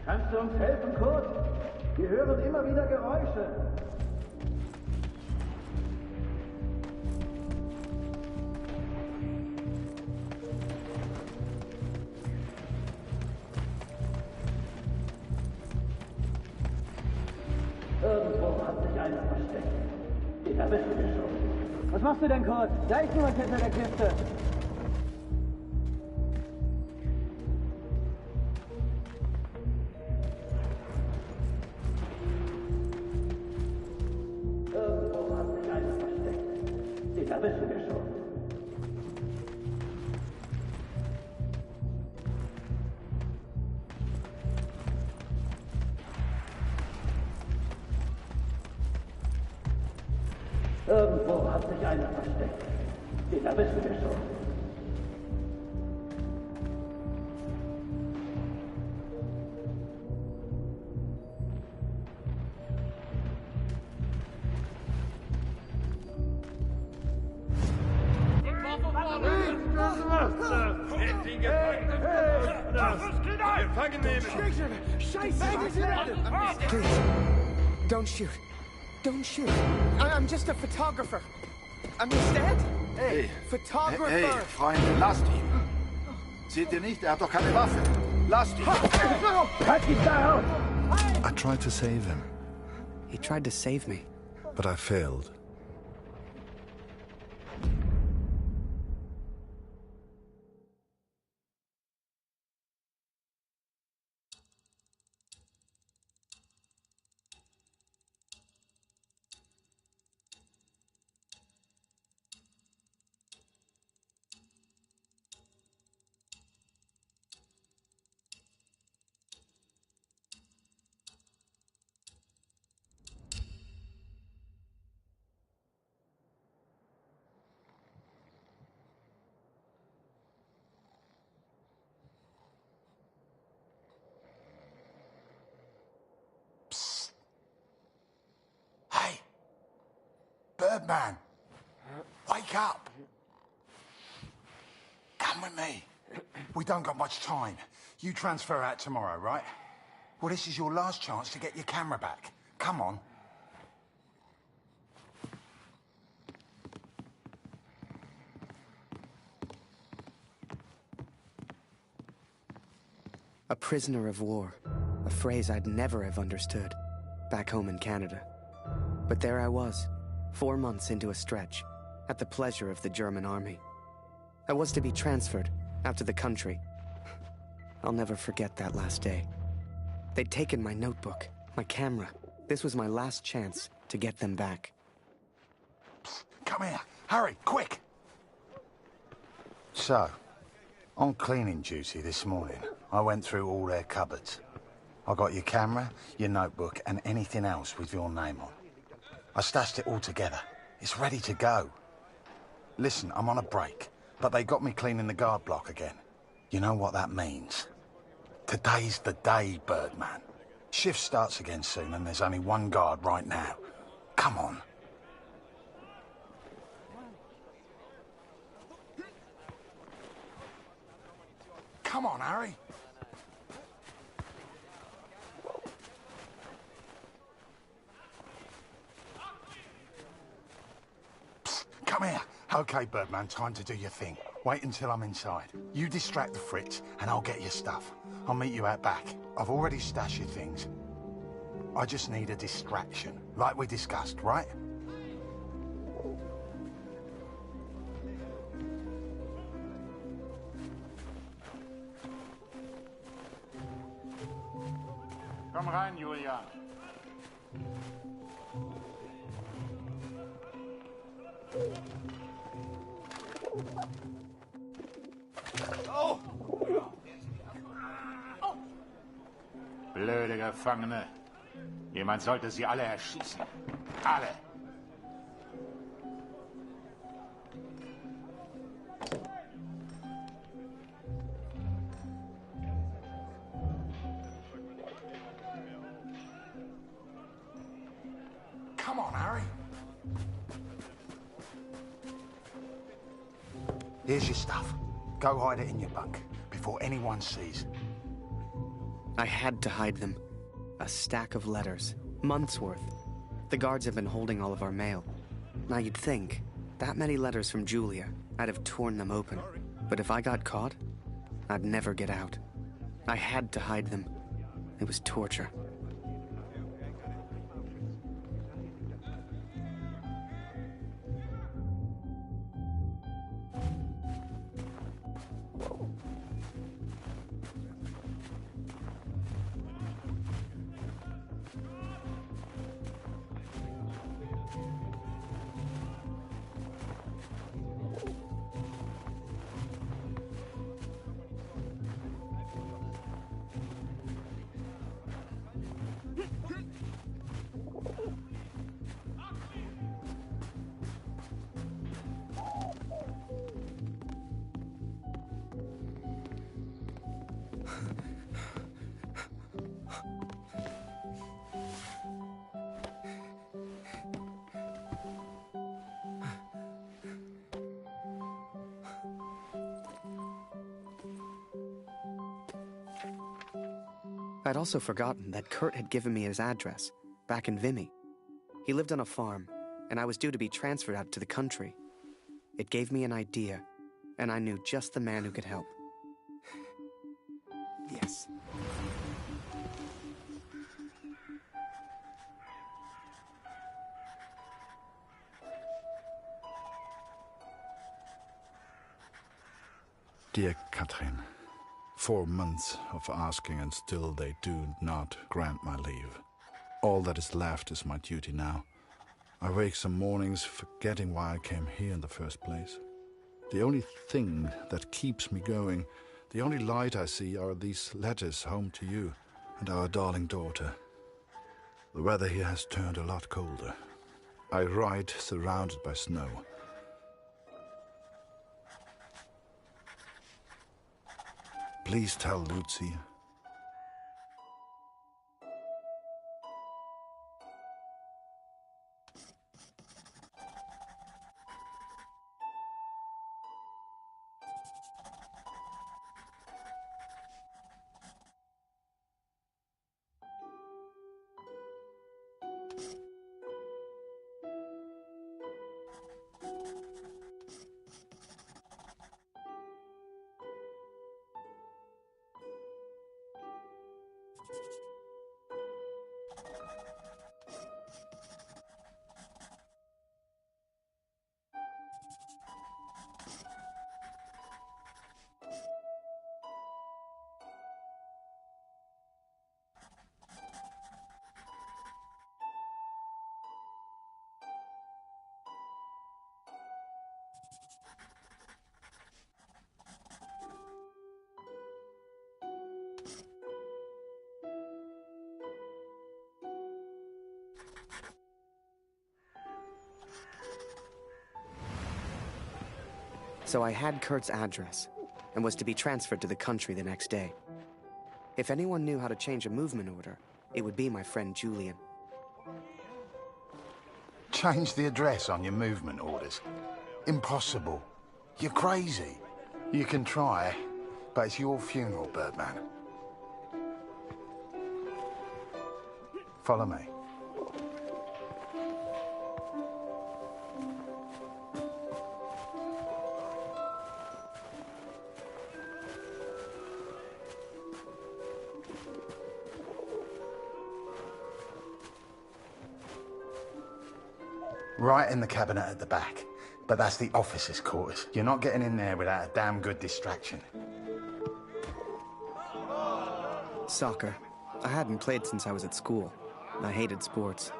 Kannst du uns helfen, Kurt? Wir hören immer wieder Geräusche. Irgendwo hat sich einer versteckt. Den erwischen wir schon. Was machst du denn, Kurt? Da ist jemand hinter der Kiste. Irgendwo hat sich einer versteckt. Den erwischen wir schon. Irgendwo hat sich einer versteckt. Den erwischen wir schon. Please, don't shoot. Don't shoot. I'm just a photographer. Understand? Hey, photographer. Hey, Freunde, lasst ihn. Seht ihr nicht? Er hat doch keine Waffe. Lasst ihn! I tried to save him. He tried to save me. But I failed. Birdman, wake up. Come with me. We don't got much time. You transfer out tomorrow, right? Well, this is your last chance to get your camera back. Come on. A prisoner of war. A phrase I'd never have understood back home in Canada. But there I was, 4 months into a stretch, at the pleasure of the German army. I was to be transferred out to the country. I'll never forget that last day. They'd taken my notebook, my camera. This was my last chance to get them back. Come here. Hurry, quick. So, on cleaning duty this morning, I went through all their cupboards. I got your camera, your notebook, and anything else with your name on. I stashed it all together. It's ready to go. Listen, I'm on a break, but they got me cleaning the guard block again. You know what that means? Today's the day, Birdman. Shift starts again soon, and there's only one guard right now. Come on. Come on, Harry. Come here. Okay, Birdman, time to do your thing. Wait until I'm inside. You distract the Fritz, and I'll get your stuff. I'll meet you out back. I've already stashed your things. I just need a distraction, like we discussed, right? Komm rein, Julian. Oh! Blöde Gefangene. Jemand sollte sie alle erschießen. Alle. Come on, Harry. Here's your stuff. Go hide it in your bunk before anyone sees. I had to hide them. A stack of letters. Months' worth. The guards have been holding all of our mail. Now you'd think, that many letters from Julia, I'd have torn them open. But if I got caught, I'd never get out. I had to hide them. It was torture. I'd also forgotten that Kurt had given me his address, back in Vimy. He lived on a farm, and I was due to be transferred out to the country. It gave me an idea, and I knew just the man who could help. Yes. Dear Catherine, 4 months of asking and still they do not grant my leave. All that is left is my duty now. I wake some mornings forgetting why I came here in the first place. The only thing that keeps me going, the only light I see are these letters home to you and our darling daughter. The weather here has turned a lot colder. I ride surrounded by snow. Please tell Lucy. So I had Kurt's address, and was to be transferred to the country the next day. If anyone knew how to change a movement order, it would be my friend Julian. Change the address on your movement orders? Impossible. You're crazy. You can try, but it's your funeral, Birdman. Follow me. Right in the cabinet at the back. But that's the officers' quarters. You're not getting in there without a damn good distraction. Soccer. I hadn't played since I was at school. I hated sports.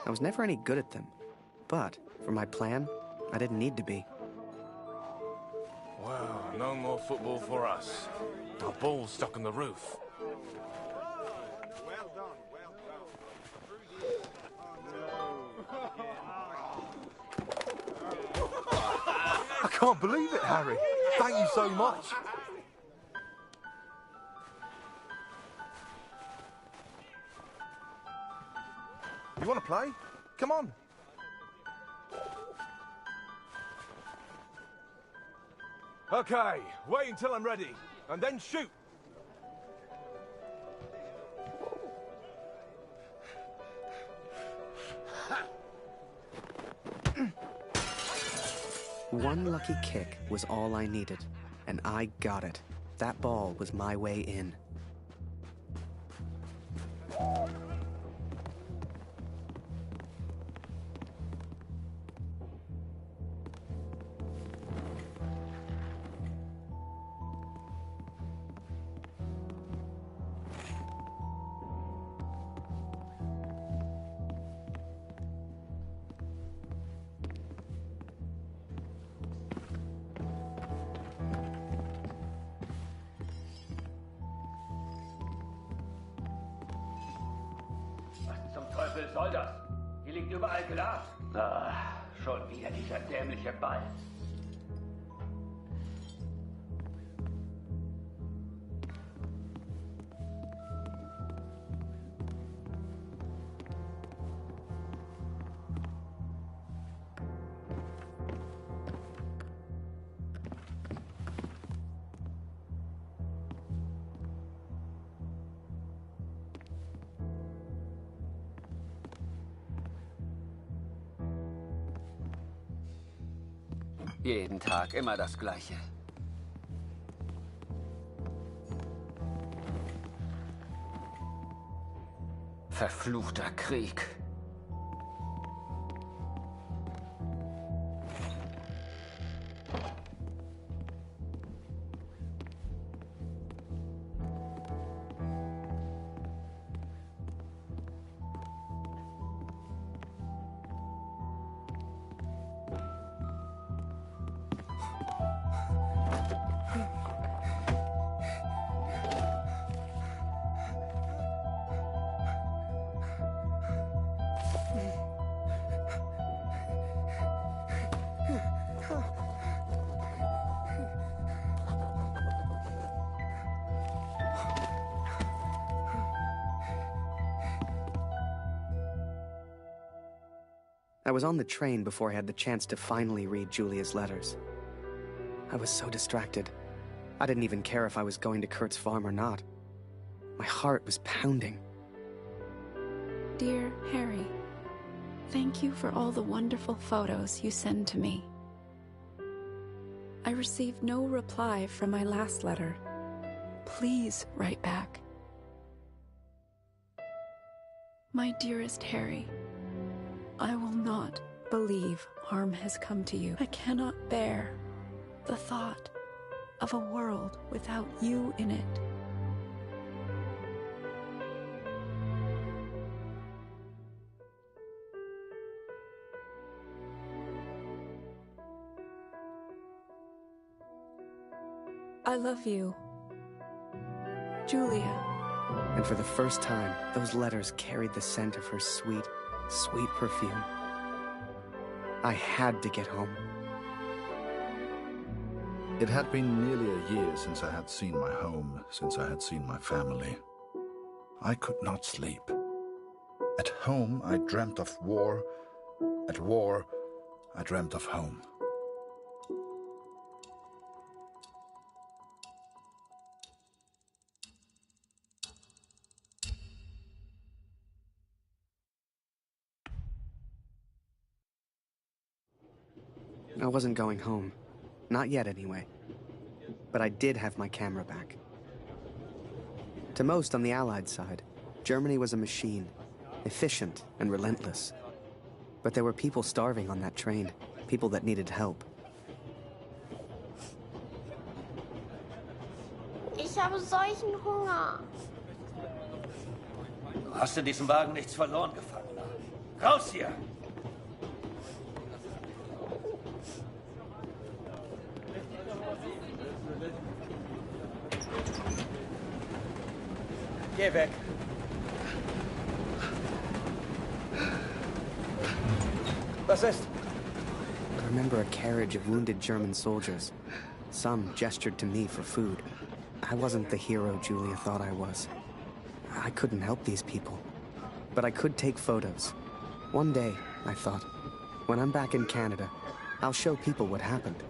I was never any good at them. But, for my plan, I didn't need to be. Well, no more football for us. Our ball's stuck on the roof. I can't believe it, Harry. Thank you so much. You want to play? Come on. Okay, wait until I'm ready, and then shoot. One lucky kick was all I needed, and I got it. That ball was my way in. Was soll das? Hier liegt überall Glas. Ah, schon wieder dieser dämliche Ball. Jeden Tag immer das Gleiche. Verfluchter Krieg. I was on the train before I had the chance to finally read Julia's letters. I was so distracted. I didn't even care if I was going to Kurt's farm or not. My heart was pounding. Dear Harry, thank you for all the wonderful photos you send to me. I received no reply from my last letter. Please write back. My dearest Harry, I will not believe harm has come to you. I cannot bear the thought of a world without you in it. I love you, Julia. And for the first time, those letters carried the scent of her sweet, sweet perfume. I had to get home. It had been nearly a year since I had seen my home, since I had seen my family. I could not sleep. At home, I dreamt of war. At war, I dreamt of home. I wasn't going home. Not yet, anyway. But I did have my camera back. To most on the Allied side, Germany was a machine, efficient and relentless. But there were people starving on that train, people that needed help. Ich habe solchen Hunger. Du hast in diesem Wagen nichts verloren, Gefangener. Raus hier! Geh weg. Was ist? I remember a carriage of wounded German soldiers. Some gestured to me for food. I wasn't the hero Julia thought I was. I couldn't help these people. But I could take photos. One day, I thought, when I'm back in Canada, I'll show people what happened.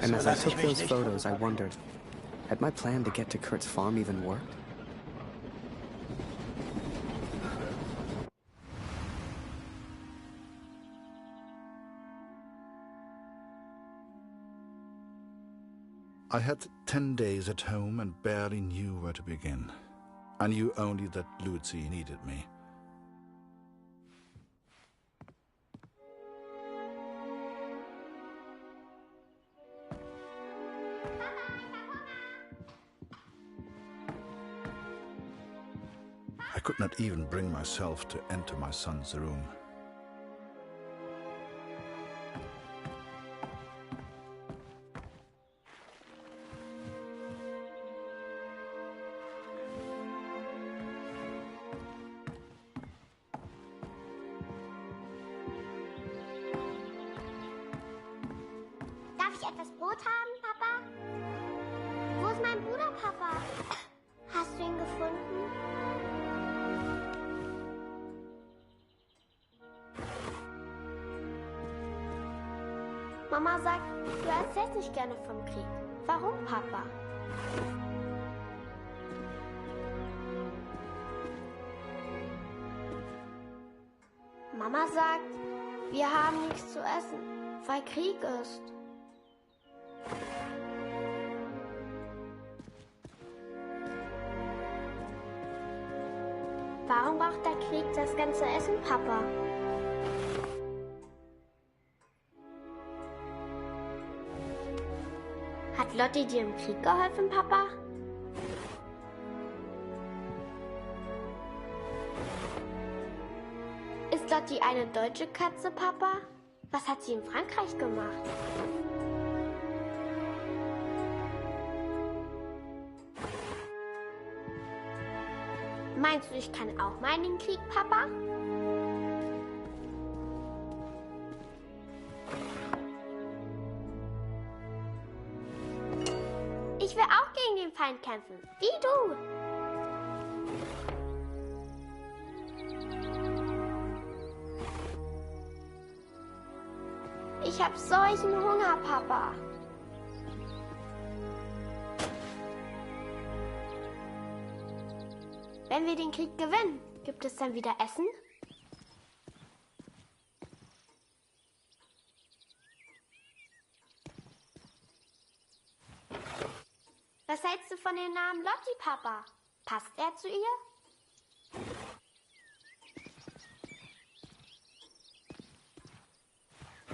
And as I took those photos, I wondered, had my plan to get to Kurt's farm even worked? I had 10 days at home and barely knew where to begin. I knew only that Lucy needed me. I could not even bring myself to enter my son's room. Darf ich etwas Brot haben, Papa? Wo ist mein Bruder, Papa? Hast du ihn gefunden? Mama sagt, du erzählst nicht gerne vom Krieg. Warum, Papa? Mama sagt, wir haben nichts zu essen, weil Krieg ist. Warum braucht der Krieg das ganze Essen, Papa? Hat Lotti dir im Krieg geholfen, Papa? Ist Lotti eine deutsche Katze, Papa? Was hat sie in Frankreich gemacht? Meinst du, ich kann auch mal in den Krieg, Papa? Ich will auch gegen den Feind kämpfen, wie du. Ich hab solchen Hunger, Papa. Wenn wir den Krieg gewinnen, gibt es dann wieder Essen? Was hältst du von dem Namen Lotti, Papa? Passt er zu ihr?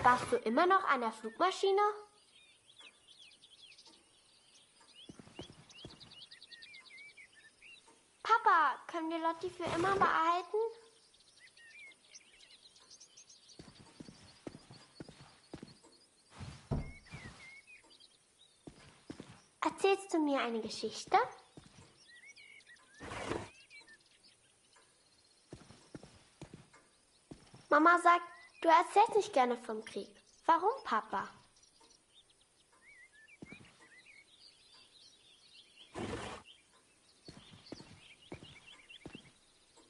Warst du immer noch an der Flugmaschine? Papa, können wir Lotti für immer behalten? Erzählst du mir eine Geschichte? Mama sagt, du erzählst nicht gerne vom Krieg. Warum, Papa?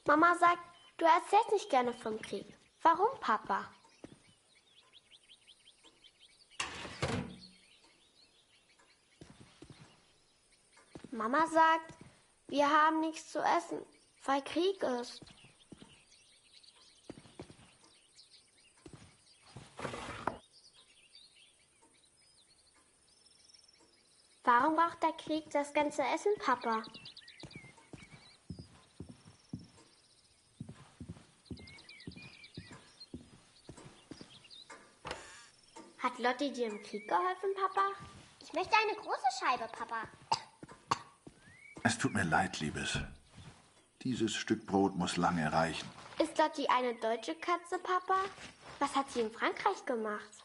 Mama sagt, du erzählst nicht gerne vom Krieg. Warum, Papa? Mama sagt, wir haben nichts zu essen, weil Krieg ist. Warum braucht der Krieg das ganze Essen, Papa? Hat Lotti dir im Krieg geholfen, Papa? Ich möchte eine große Scheibe, Papa. Es tut mir leid, Liebes. Dieses Stück Brot muss lange reichen. Ist Lotti eine deutsche Katze, Papa? Was hat sie in Frankreich gemacht?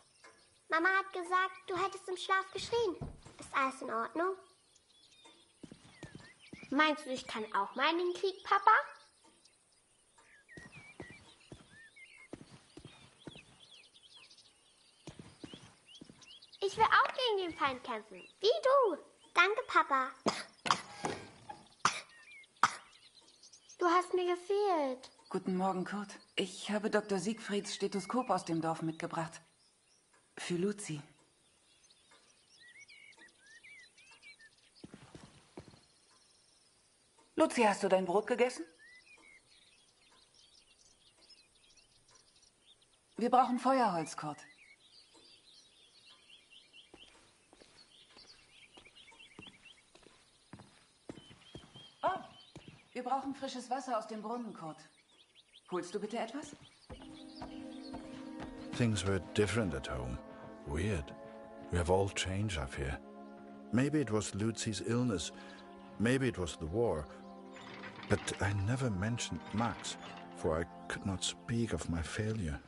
Mama hat gesagt, du hättest im Schlaf geschrien. Ist alles in Ordnung? Meinst du, ich kann auch mal in den Krieg, Papa? Ich will auch gegen den Feind kämpfen, wie du. Danke, Papa. Du hast mir gefehlt. Guten Morgen, Kurt. Ich habe Dr. Siegfrieds Stethoskop aus dem Dorf mitgebracht. Für Luzi. Luzi, hast du dein Brot gegessen? Wir brauchen Feuerholz, Kurt. Oh, wir brauchen frisches Wasser aus dem Brunnen, Kurt. Holst du bitte etwas? Things were different at home. Weird. We have all changed, I fear. Maybe it was Lucy's illness. Maybe it was the war. But I never mentioned Max, for I could not speak of my failure.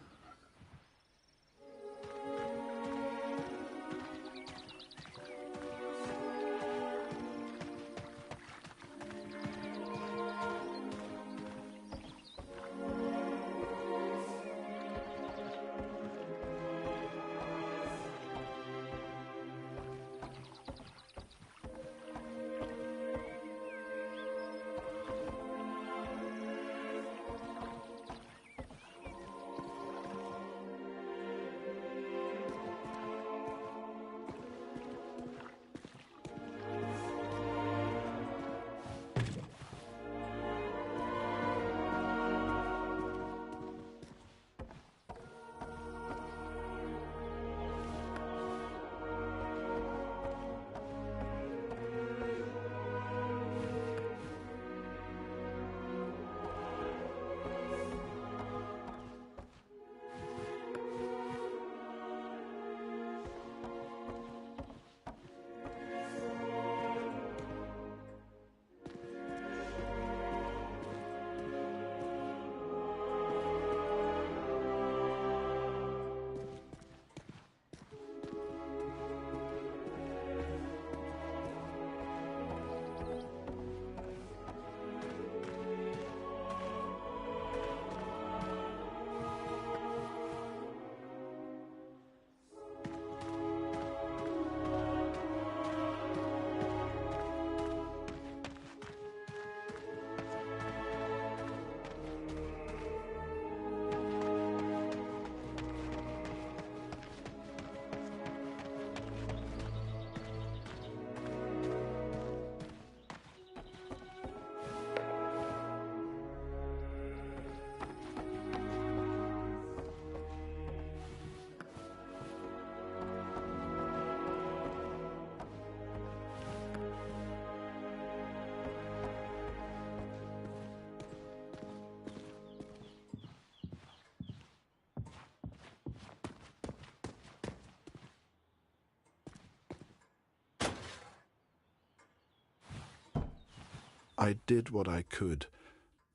I did what I could,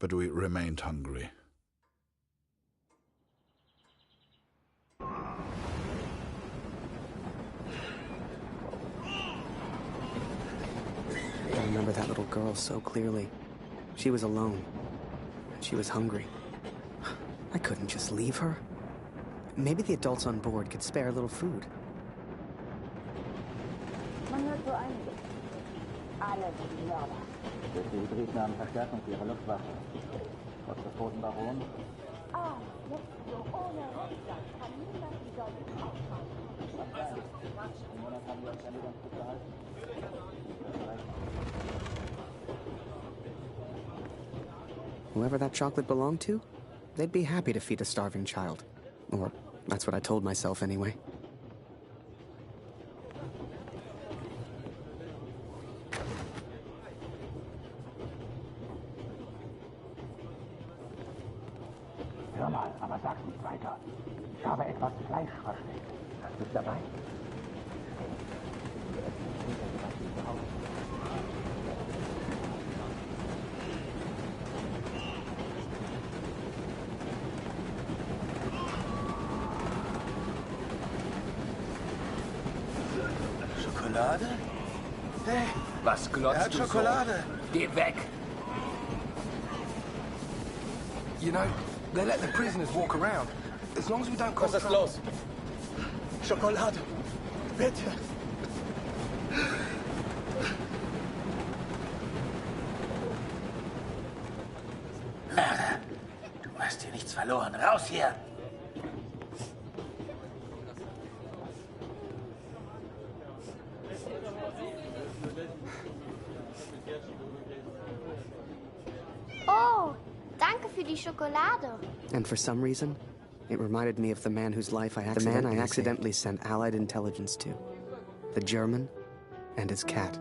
but we remained hungry. I remember that little girl so clearly. She was alone. She was hungry. I couldn't just leave her. Maybe the adults on board could spare a little food. Man hört so einiges. Alle sind Mörder. Durch die Hybriden haben Verstärkung für ihre Luftwaffe. Trotz des toten Barons. Ah, jetzt so ohne Rückstand kann niemand die Deutschen auffahren. Im Monat haben wir uns alle ganz gut gehalten. Whoever that chocolate belonged to, they'd be happy to feed a starving child. Or that's what I told myself anyway. Hör mal, aber sag's nicht weiter. Ich habe etwas Fleisch versteckt. Hast du's dabei? Schokolade? Hey, was glotzt er hat du Schokolade. So? Geh weg! You know, they let the prisoners walk around. As long as we don't cause Was ist los? Schokolade. Bitte. Mörder, du hast hier nichts verloren. Raus hier! Oh, danke für die Schokolade. And for some reason, it reminded me of the man whose life I accidentally sent Allied intelligence to. The German and his cat.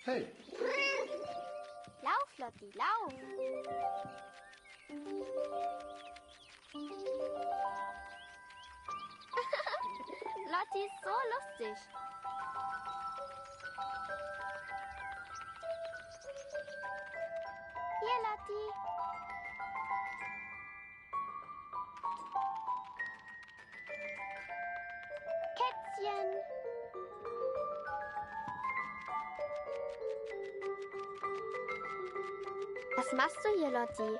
Hey. Lauf, Lotti, lauf. Lotti ist so lustig. Hier, Lotti. Kätzchen. Was machst du hier, Lotti?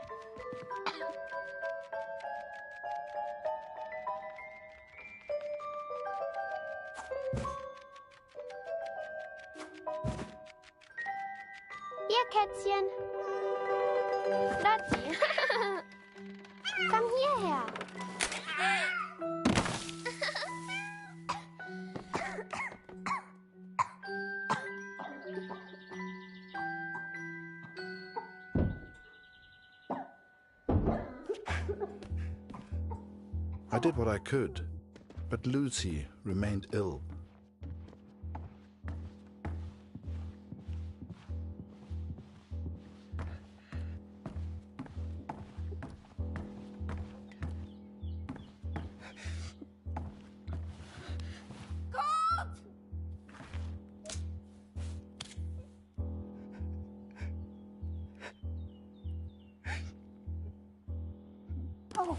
Hier, Kätzchen. Lotti. Komm hierher. I did what I could, but Lucy remained ill. Oh.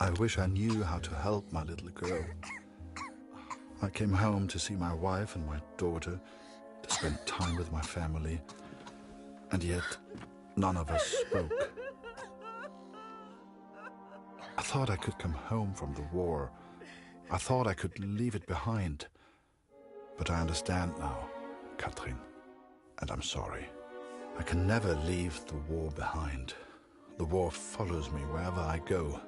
I wish I knew how to help my little girl. I came home to see my wife and my daughter, to spend time with my family, and yet none of us spoke. I thought I could come home from the war. I thought I could leave it behind. But I understand now, Katrin, and I'm sorry. I can never leave the war behind. The war follows me wherever I go.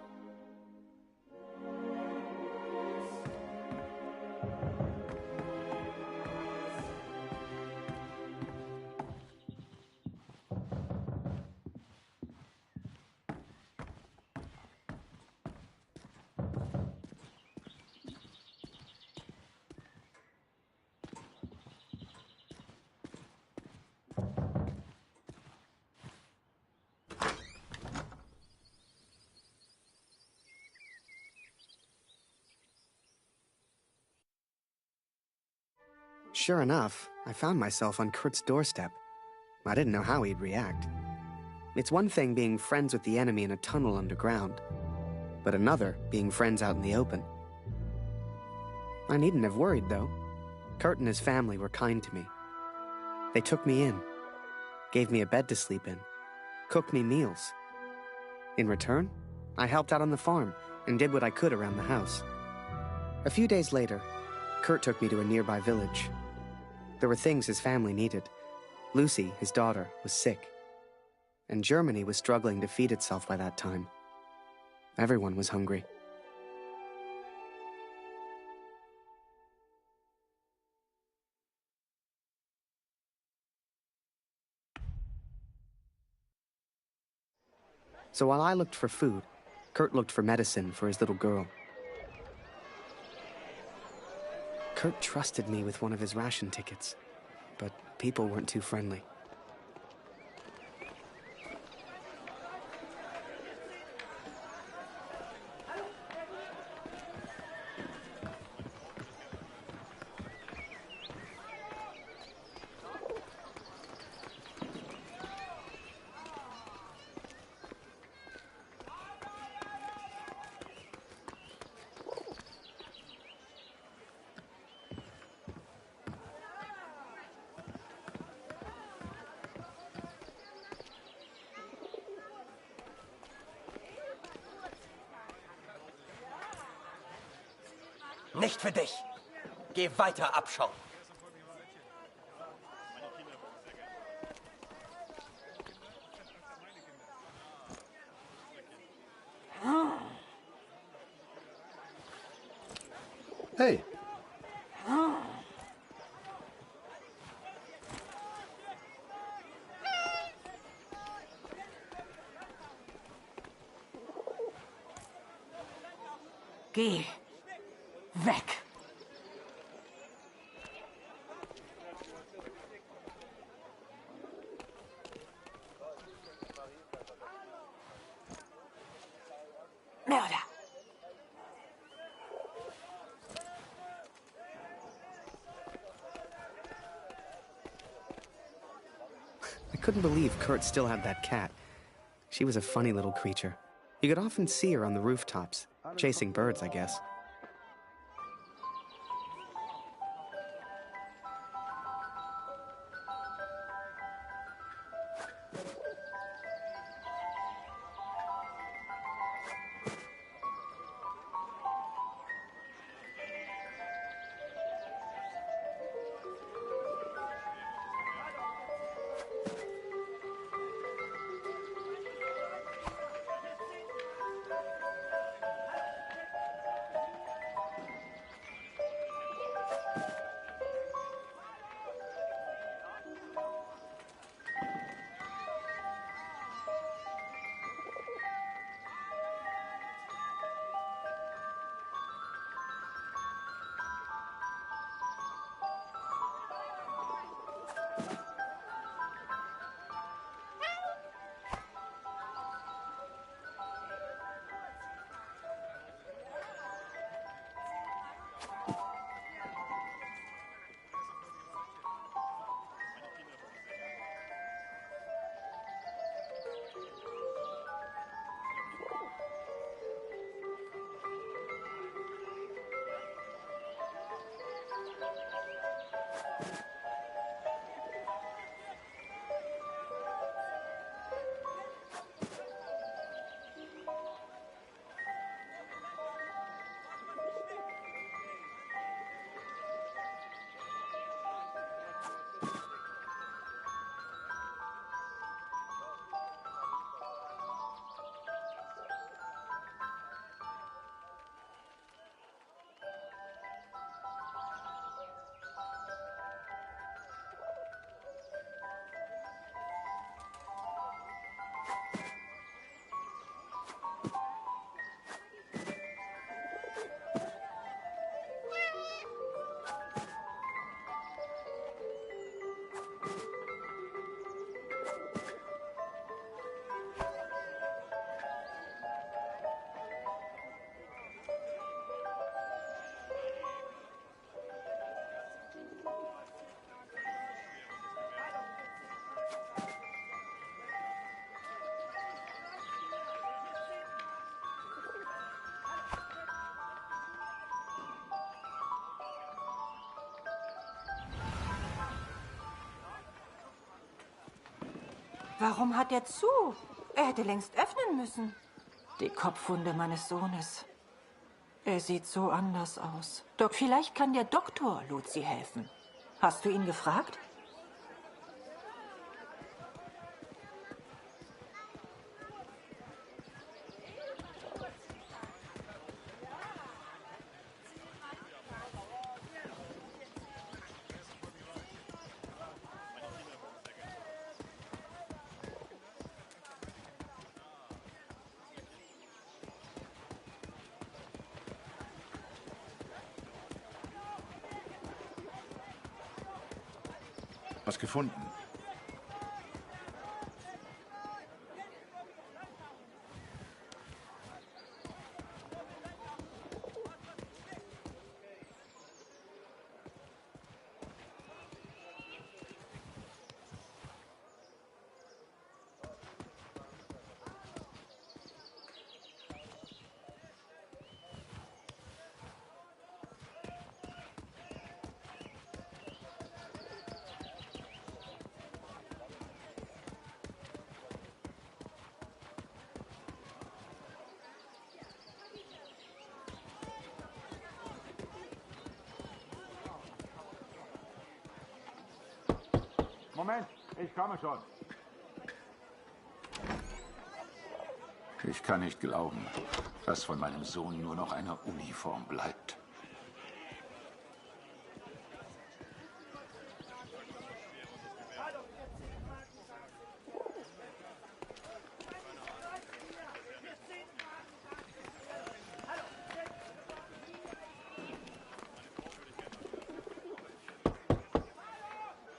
Sure enough, I found myself on Kurt's doorstep. I didn't know how he'd react. It's one thing being friends with the enemy in a tunnel underground, but another being friends out in the open. I needn't have worried, though. Kurt and his family were kind to me. They took me in, gave me a bed to sleep in, cooked me meals. In return, I helped out on the farm and did what I could around the house. A few days later, Kurt took me to a nearby village. There were things his family needed. Lucy, his daughter, was sick. And Germany was struggling to feed itself by that time. Everyone was hungry. So while I looked for food, Kurt looked for medicine for his little girl. Kurt trusted me with one of his ration tickets, but people weren't too friendly. Nicht für dich. Geh weiter, Abschaum. Hey. Geh weg. Mörder. I couldn't believe Kurt still had that cat. She was a funny little creature. You could often see her on the rooftops, chasing birds, I guess. Warum hat er zu? Er hätte längst öffnen müssen. Die Kopfwunde meines Sohnes. Er sieht so anders aus. Doc, vielleicht kann der Doktor Lucy helfen. Hast du ihn gefragt? Was gefunden? Moment, ich komme schon. Ich kann nicht glauben, dass von meinem Sohn nur noch eine Uniform bleibt.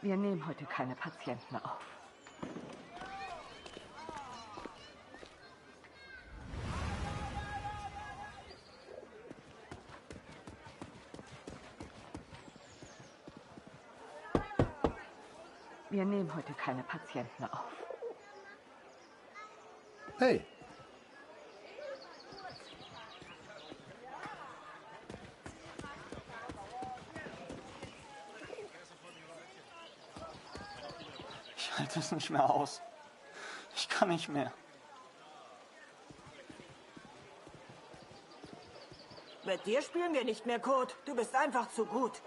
Wir nehmen heute keine Patienten auf. Wir nehmen heute keine Patienten auf. Hey. Ich halte es nicht mehr aus. Ich kann nicht mehr. Mit dir spielen wir nicht mehr, Kurt. Du bist einfach zu gut.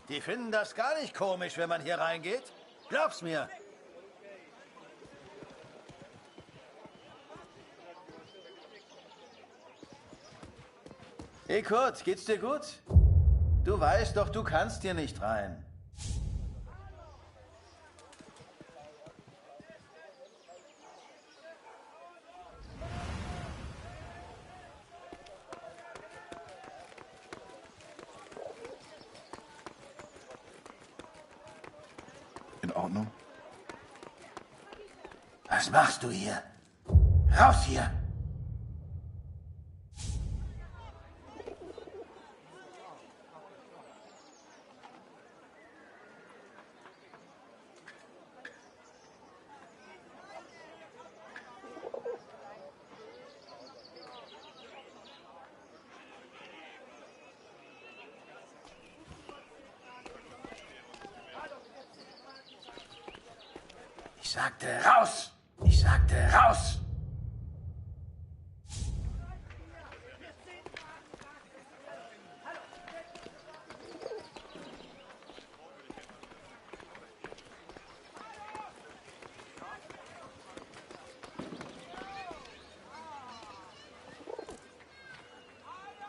Die finden das gar nicht komisch, wenn man hier reingeht. Glaub's mir. Hey Kurt, geht's dir gut? Du weißt doch, du kannst hier nicht rein. In Ordnung? Was machst du hier? Raus hier! Ich sagte raus! Ich sagte raus!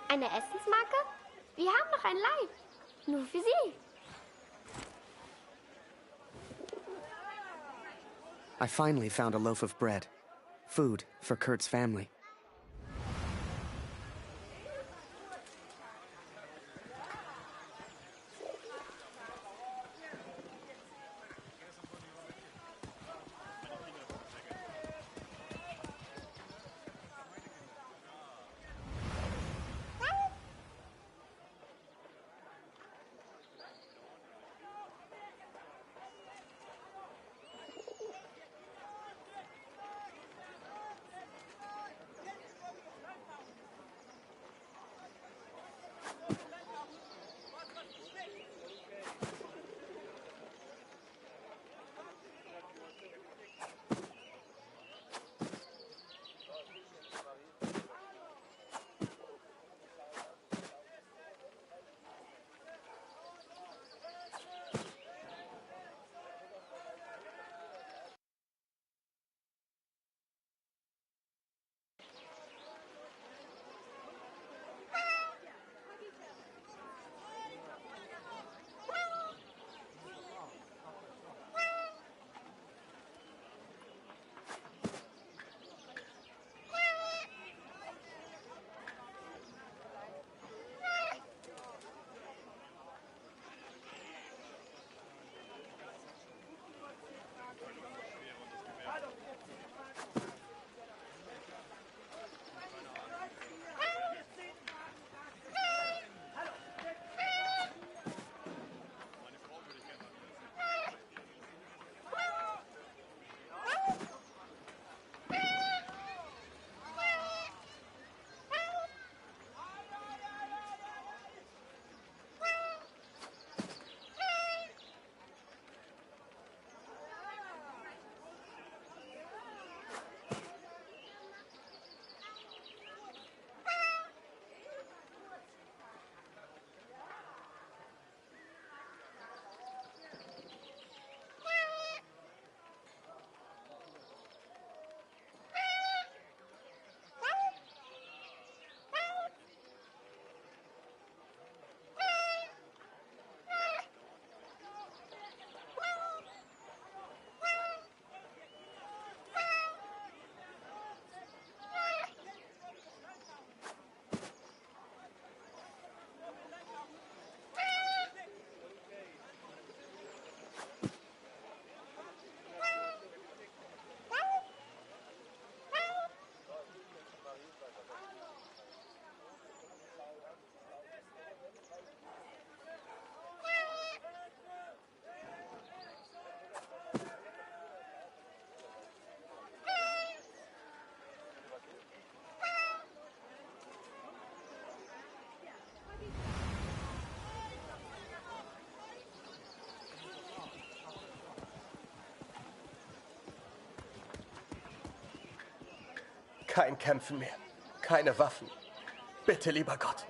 Eine Essensmarke? Wir haben noch ein Leib. Nur für Sie. I finally found a loaf of bread. Food for Kurt's family. Kein Kämpfen mehr. Keine Waffen. Bitte, lieber Gott.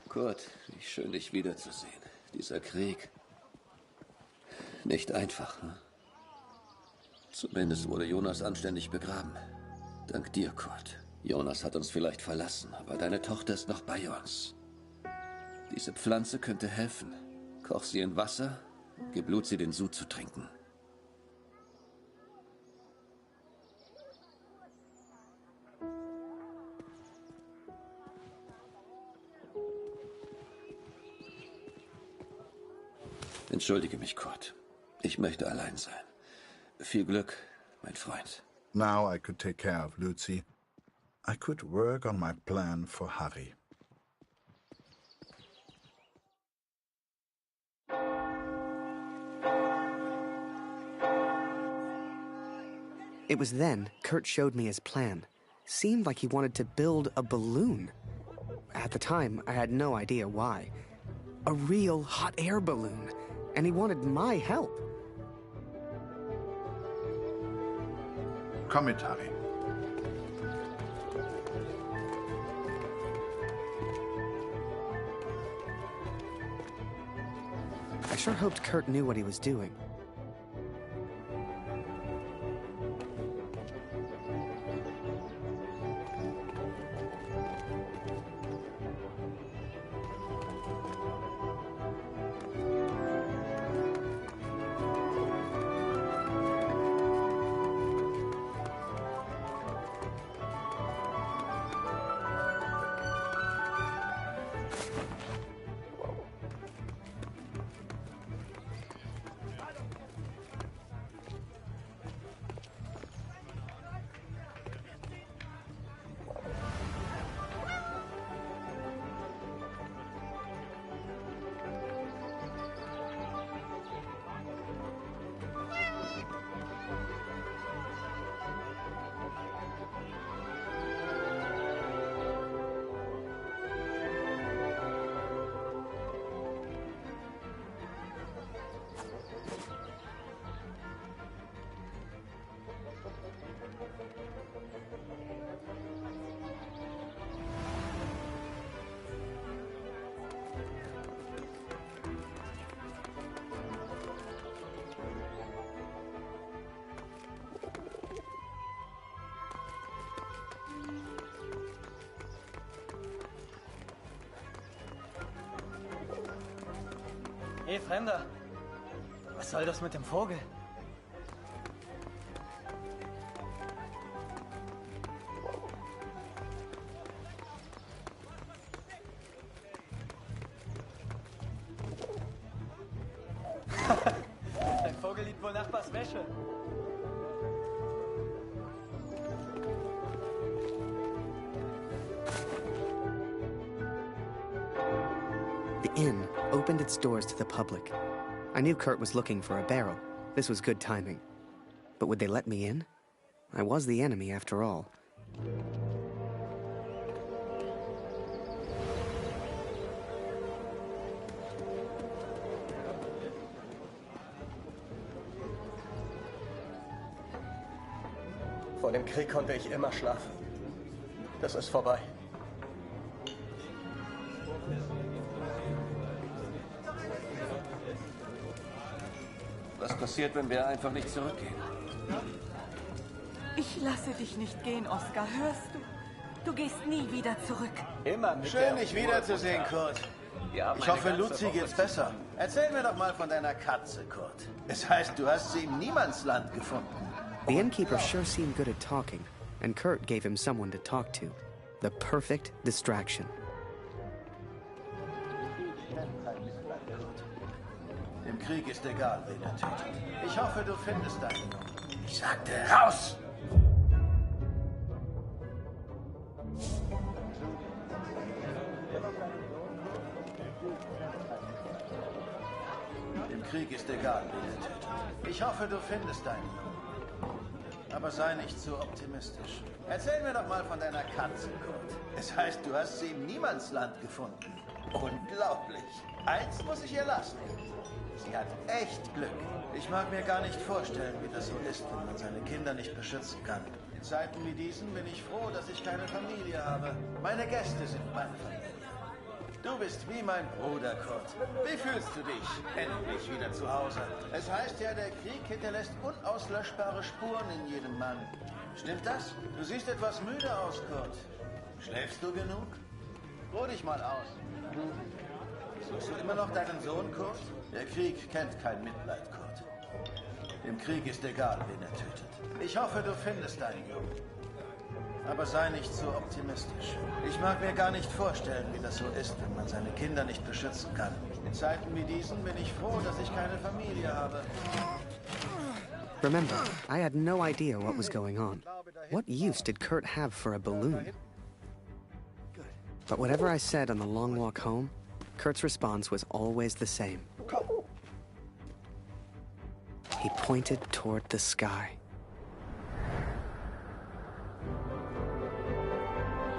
Kurt, wie schön, dich wiederzusehen. Dieser Krieg. Nicht einfach, ne? Zumindest wurde Jonas anständig begraben. Dank dir, Kurt. Jonas hat uns vielleicht verlassen, aber deine Tochter ist noch bei uns. Diese Pflanze könnte helfen. Koch sie in Wasser, gib Luzi den Sud zu trinken. Entschuldige mich, Kurt. Ich möchte allein sein. Viel Glück, mein Freund. Now I could take care of Luzi. I could work on my plan for Harry. It was then Kurt showed me his plan. Seemed like he wanted to build a balloon. At the time, I had no idea why. A real hot air balloon. And he wanted my help. Komm mit, Harry. I sure hoped Kurt knew what he was doing. Hey, Fremder. Was soll das mit dem Vogel? Dein Vogel liebt wohl Nachbars Wäsche. The inn opened its doors to the public. I knew Kurt was looking for a barrel. This was good timing. But would they let me in? I was the enemy, after all. Vor dem Krieg konnte ich immer schlafen. Das ist vorbei. Was passiert, wenn wir einfach nicht zurückgehen? Ich lasse dich nicht gehen, Oscar. Hörst du? Du gehst nie wieder zurück. Immer mit Schön, dich wiederzusehen, Kurt. Ich hoffe, Luzi geht's besser. Erzähl mir doch mal von deiner Katze, Kurt. Es heißt, du hast sie im Niemandsland gefunden. The innkeeper sure seemed good at talking, and Kurt gave him someone to talk to. The perfect distraction. Im Krieg ist egal, wen er tötet. Ich hoffe, du findest deinen. Ich sagte, raus! Im Krieg ist egal, wen er tötet. Ich hoffe, du findest deinen Jungen. Aber sei nicht so optimistisch. Erzähl mir doch mal von deiner Katze, Kurt. Es heißt, du hast sie im Niemandsland gefunden. Unglaublich. Eins muss ich ihr lassen. Sie hat echt Glück. Ich mag mir gar nicht vorstellen, wie das so ist, wenn man seine Kinder nicht beschützen kann. In Zeiten wie diesen bin ich froh, dass ich keine Familie habe. Meine Gäste sind meine Familie. Du bist wie mein Bruder, Kurt. Wie fühlst du dich? Endlich wieder zu Hause. Es heißt ja, der Krieg hinterlässt unauslöschbare Spuren in jedem Mann. Stimmt das? Du siehst etwas müde aus, Kurt. Schläfst du genug? Ruh dich mal aus. Suchst du immer noch deinen Sohn, Kurt? Der Krieg kennt kein Mitleid, Kurt. Im Krieg ist egal, wen er tötet. Ich hoffe, du findest deinen Jungen. Aber sei nicht so optimistisch. Ich mag mir gar nicht vorstellen, wie das so ist, wenn man seine Kinder nicht beschützen kann. In Zeiten wie diesen bin ich froh, dass ich keine Familie habe. Remember, I had no idea what was going on. What use did Kurt have for a balloon? But whatever I said on the long walk home, Kurt's response was always the same. He pointed toward the sky.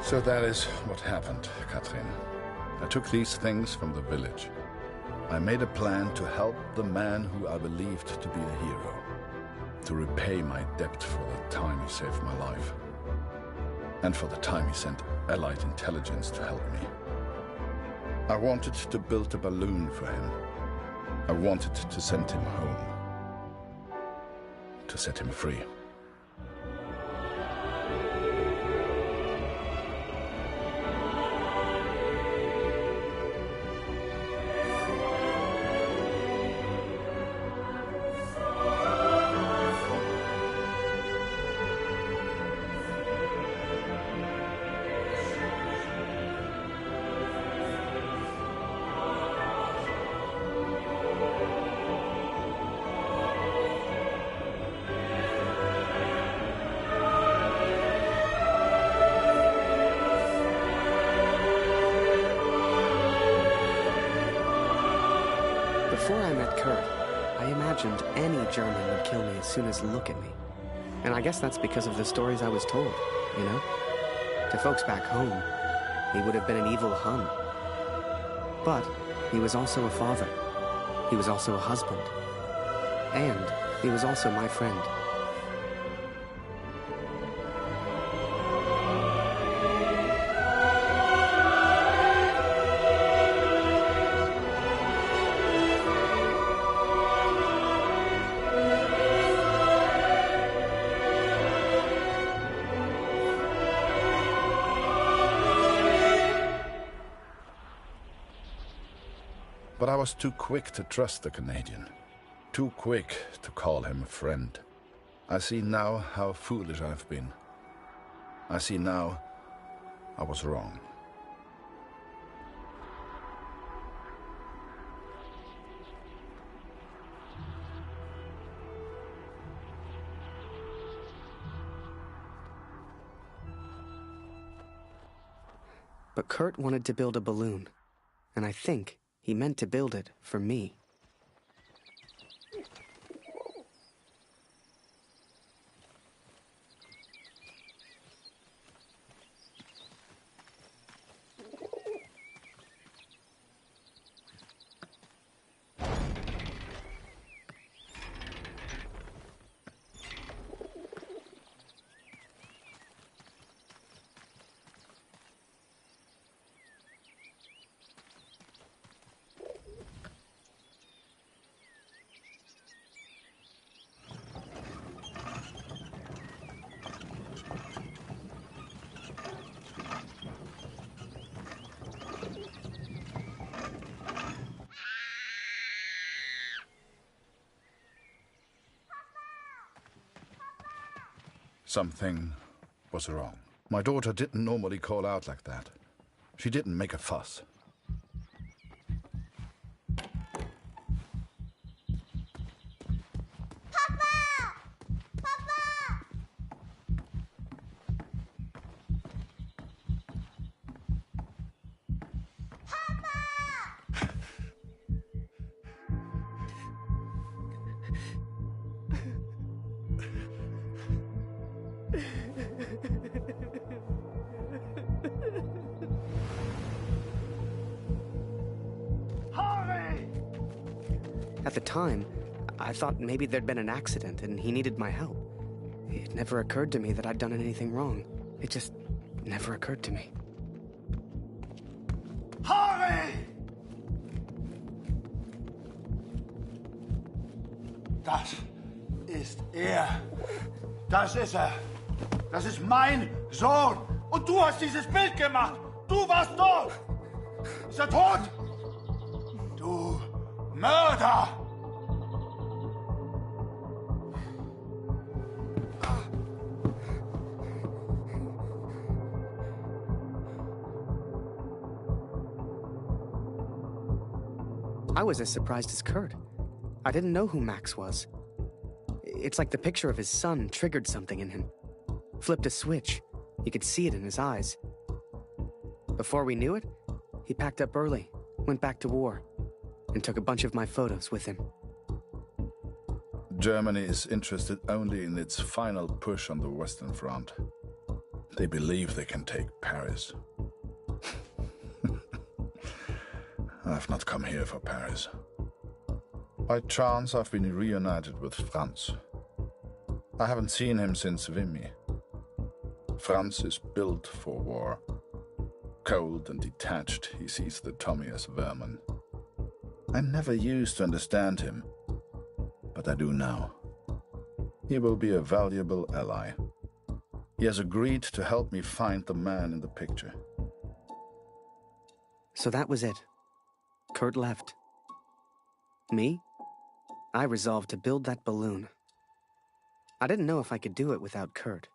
So that is what happened, Katrin. I took these things from the village. I made a plan to help the man who I believed to be the hero. To repay my debt for the time he saved my life. And for the time he sent Allied intelligence to help me. I wanted to build a balloon for him. I wanted to send him home. To set him free. Before I met Kurt, I imagined any German would kill me as soon as look at me. And I guess that's because of the stories I was told, you know? To folks back home, he would have been an evil Hun. But he was also a father. He was also a husband. And he was also my friend. But I was too quick to trust the Canadian. Too quick to call him a friend. I see now how foolish I've been. I see now I was wrong. But Kurt wanted to build a balloon, and I think he meant to build it for me. Something was wrong. My daughter didn't normally call out like that. She didn't make a fuss. At the time, I thought maybe there'd been an accident and he needed my help. It never occurred to me that I'd done anything wrong. It just never occurred to me. Harry! Das ist er. Das ist er. Das ist mein Sohn. Und du hast dieses Bild gemacht. Du warst dort. Ist er tot? Du Mörder! I was as surprised as Kurt. I didn't know who Max was. It's like the picture of his son triggered something in him. Flipped a switch. You could see it in his eyes. Before we knew it, he packed up early, went back to war, and took a bunch of my photos with him. Germany is interested only in its final push on the Western Front. They believe they can take Paris. I've not come here for Paris. By chance, I've been reunited with Franz. I haven't seen him since Vimy. Franz is built for war. Cold and detached, he sees the Tommy as vermin. I never used to understand him, but I do now. He will be a valuable ally. He has agreed to help me find the man in the picture. So that was it. Kurt left. Me? I resolved to build that balloon. I didn't know if I could do it without Kurt,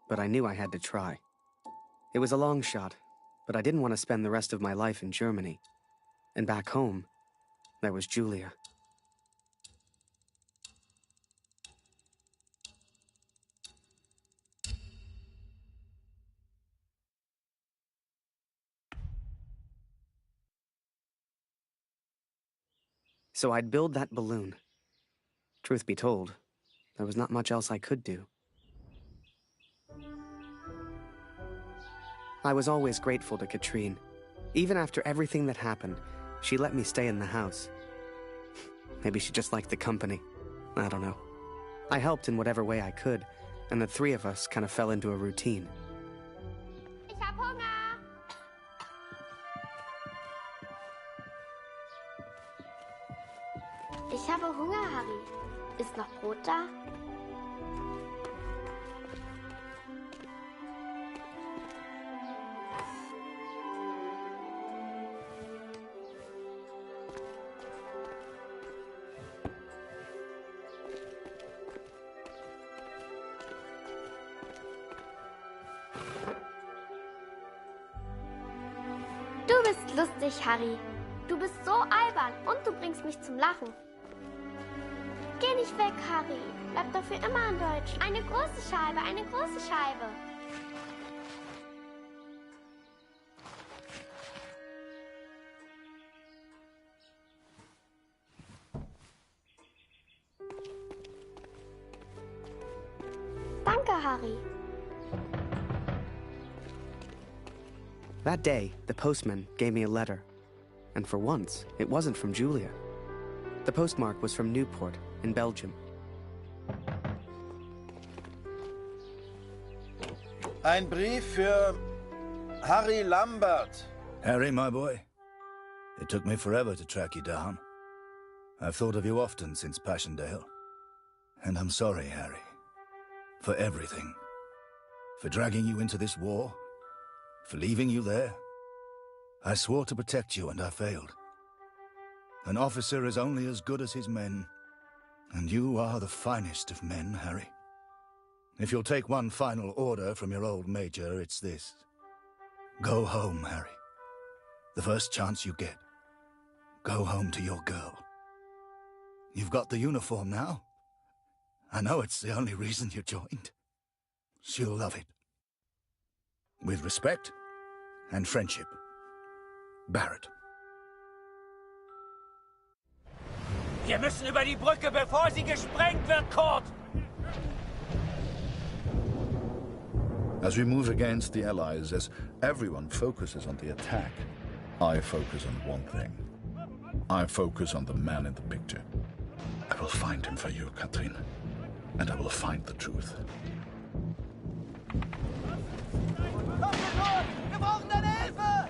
but I knew I had to try. It was a long shot, but I didn't want to spend the rest of my life in Germany. And back home, there was Julia. So I'd build that balloon. Truth be told, there was not much else I could do. I was always grateful to Katrine. Even after everything that happened, she let me stay in the house. Maybe she just liked the company. I don't know. I helped in whatever way I could, and the three of us kind of fell into a routine. Ich hab Hunger! Ich habe Hunger, Harry. Ist noch Brot da? Du bist lustig, Harry. Du bist so albern und du bringst mich zum Lachen. Geh nicht weg, Harry. Bleib doch für immer in Deutsch. Eine große Scheibe, eine große Scheibe. Danke, Harry. That day, the postman gave me a letter. And for once, it wasn't from Julia. The postmark was from Newport, in Belgium. Ein Brief für Harry Lambert. Harry, my boy. It took me forever to track you down. I've thought of you often since Passchendaele. And I'm sorry, Harry. For everything. For dragging you into this war. For leaving you there. I swore to protect you and I failed. An officer is only as good as his men. And you are the finest of men, Harry. If you'll take one final order from your old major, it's this. Go home, Harry. The first chance you get. Go home to your girl. You've got the uniform now. I know it's the only reason you joined. She'll love it. With respect and friendship. Barrett. Wir müssen über die Brücke, bevor sie gesprengt wird, Kurt! As we move against the Allies, as everyone focuses on the attack, I focus on one thing. I focus on the man in the picture. I will find him for you, Katrin. And I will find the truth. Wir brauchen deine Hilfe!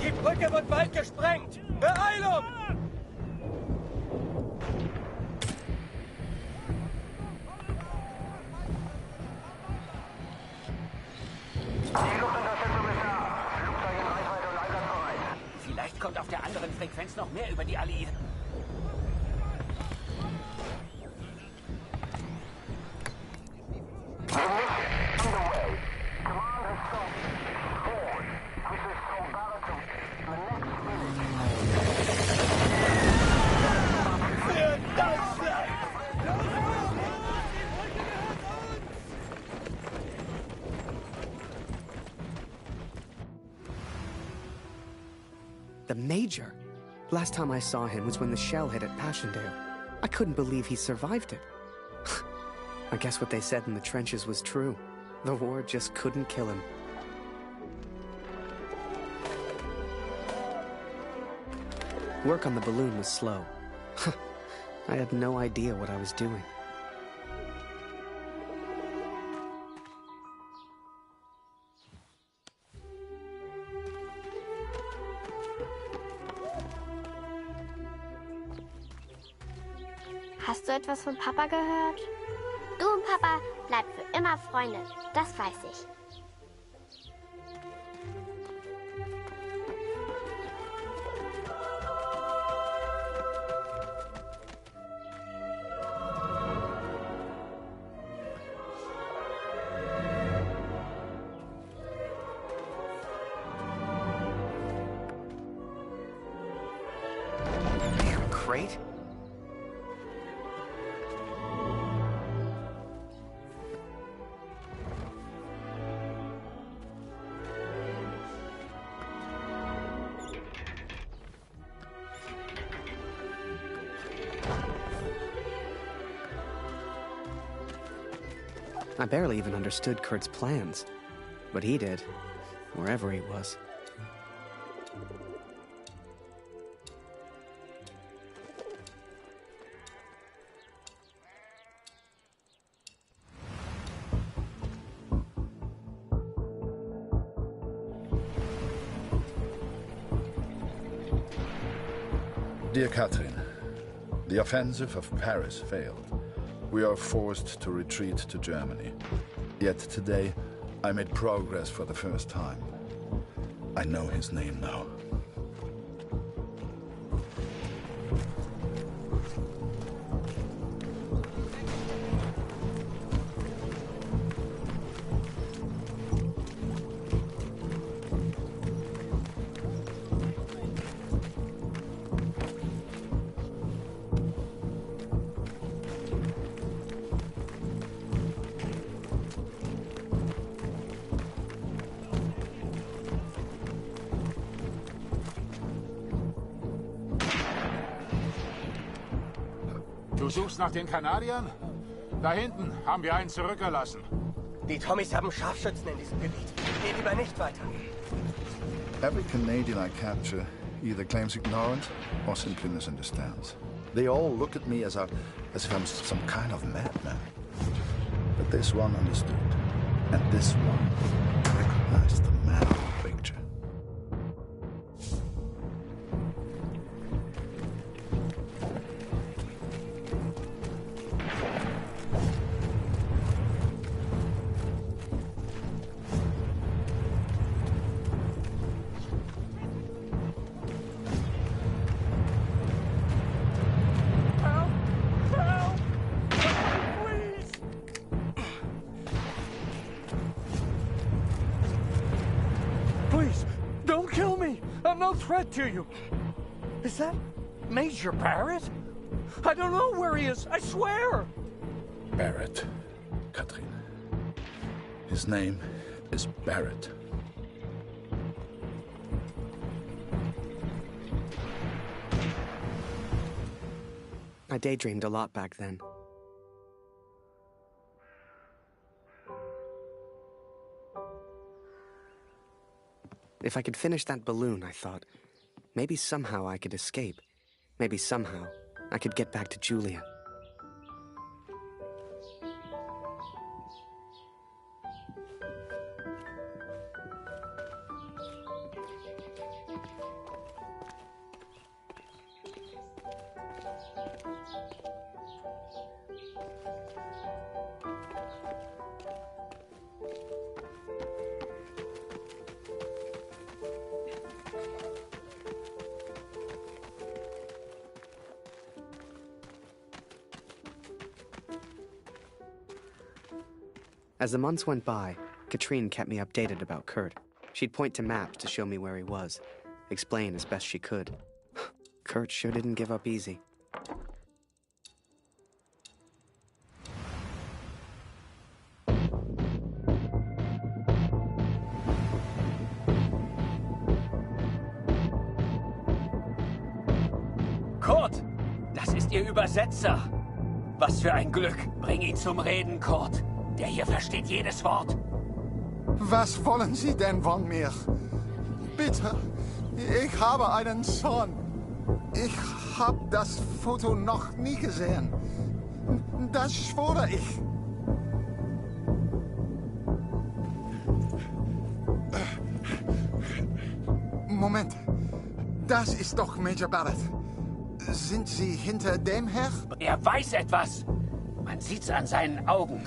Die Brücke wird bald gesprengt! Beeilung! Vielleicht kommt auf der anderen Frequenz noch mehr über die Alliierten. The Major? Last time I saw him was when the shell hit at Passchendaele. I couldn't believe he survived it. I guess what they said in the trenches was true. The war just couldn't kill him. Work on the balloon was slow. I had no idea what I was doing. Hast du etwas von Papa gehört? Du und Papa bleibt für immer Freunde, das weiß ich. Crate? I barely even understood Kurt's plans, but he did, wherever he was. Dear Katrin, the offensive of Paris failed. We are forced to retreat to Germany. Yet today, I made progress for the first time. I know his name now. Du suchst nach den Kanadiern? Da hinten haben wir einen zurückgelassen. Die Tommys haben Scharfschützen in diesem Gebiet. Geh lieber nicht weiter. Every Canadian I capture either claims ignorance or simply misunderstands. They all look at me as if I'm some kind of madman. But this one understood. And this one recognized the man in the picture. Threat to you. Is that Major Barrett? I don't know where he is, I swear. Barrett, Katrin. His name is Barrett. I daydreamed a lot back then. If I could finish that balloon, I thought, Maybe somehow I could escape. Maybe somehow I could get back to Julia. As the months went by, Katrine kept me updated about Kurt. She'd point to maps to show me where he was, explain as best she could. Kurt sure didn't give up easy. Kurt, das ist Ihr Übersetzer. Was für ein Glück. Bring ihn zum Reden, Kurt. Der hier versteht jedes Wort. Was wollen Sie denn von mir? Bitte, ich habe einen Sohn. Ich habe das Foto noch nie gesehen. Das schwöre ich. Moment, das ist doch Major Barrett. Sind Sie hinter dem her? Er weiß etwas. Man sieht's an seinen Augen.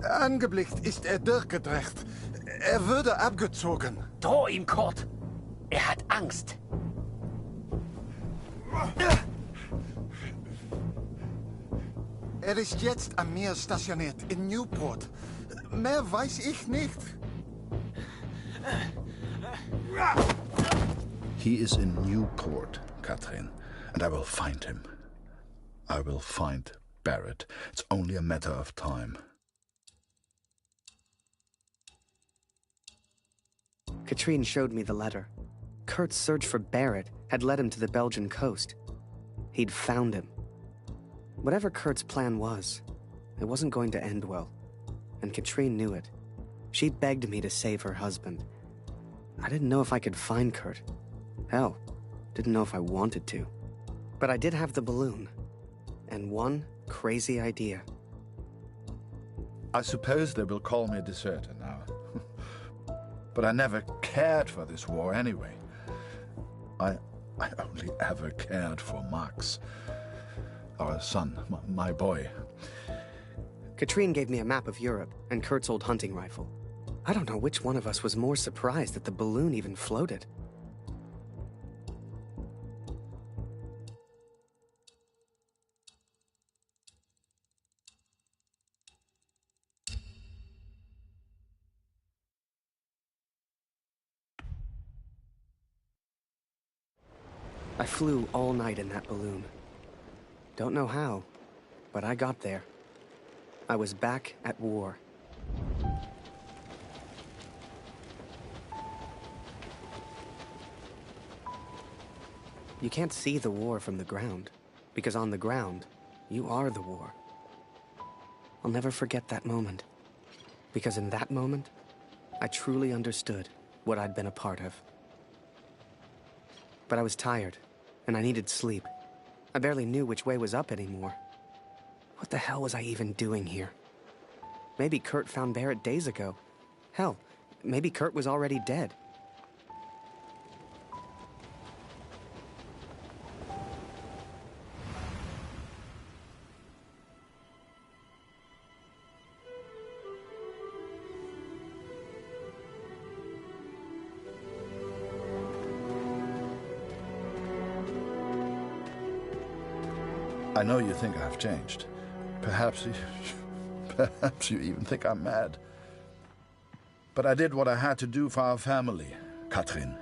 Angeblickt ist er durchgedreht. Er würde abgezogen. Droh ihm, Kurt. Er hat Angst. Er ist jetzt am Meer stationiert, in Newport. Mehr weiß ich nicht. He is in Newport, Katrin, and I will find him. I will find Barrett. It's only a matter of time. Katrine showed me the letter. Kurt's search for Barrett had led him to the Belgian coast. He'd found him. Whatever Kurt's plan was, it wasn't going to end well. And Katrine knew it. She begged me to save her husband. I didn't know if I could find Kurt. Hell, didn't know if I wanted to. But I did have the balloon. And one crazy idea. I suppose they will call me a deserter now. But I never cared for this war anyway. I only ever cared for Max. Our son, my boy. Katrine gave me a map of Europe and Kurt's old hunting rifle. I don't know which one of us was more surprised that the balloon even floated. I flew all night in that balloon. Don't know how, but I got there. I was back at war. You can't see the war from the ground, because on the ground, you are the war. I'll never forget that moment, because in that moment, I truly understood what I'd been a part of. But I was tired, and I needed sleep. I barely knew which way was up anymore. What the hell was I even doing here? Maybe Kurt found Barrett days ago. Hell, maybe Kurt was already dead. I know you think I've changed. Perhaps you even think I'm mad. But I did what I had to do for our family, Katrin.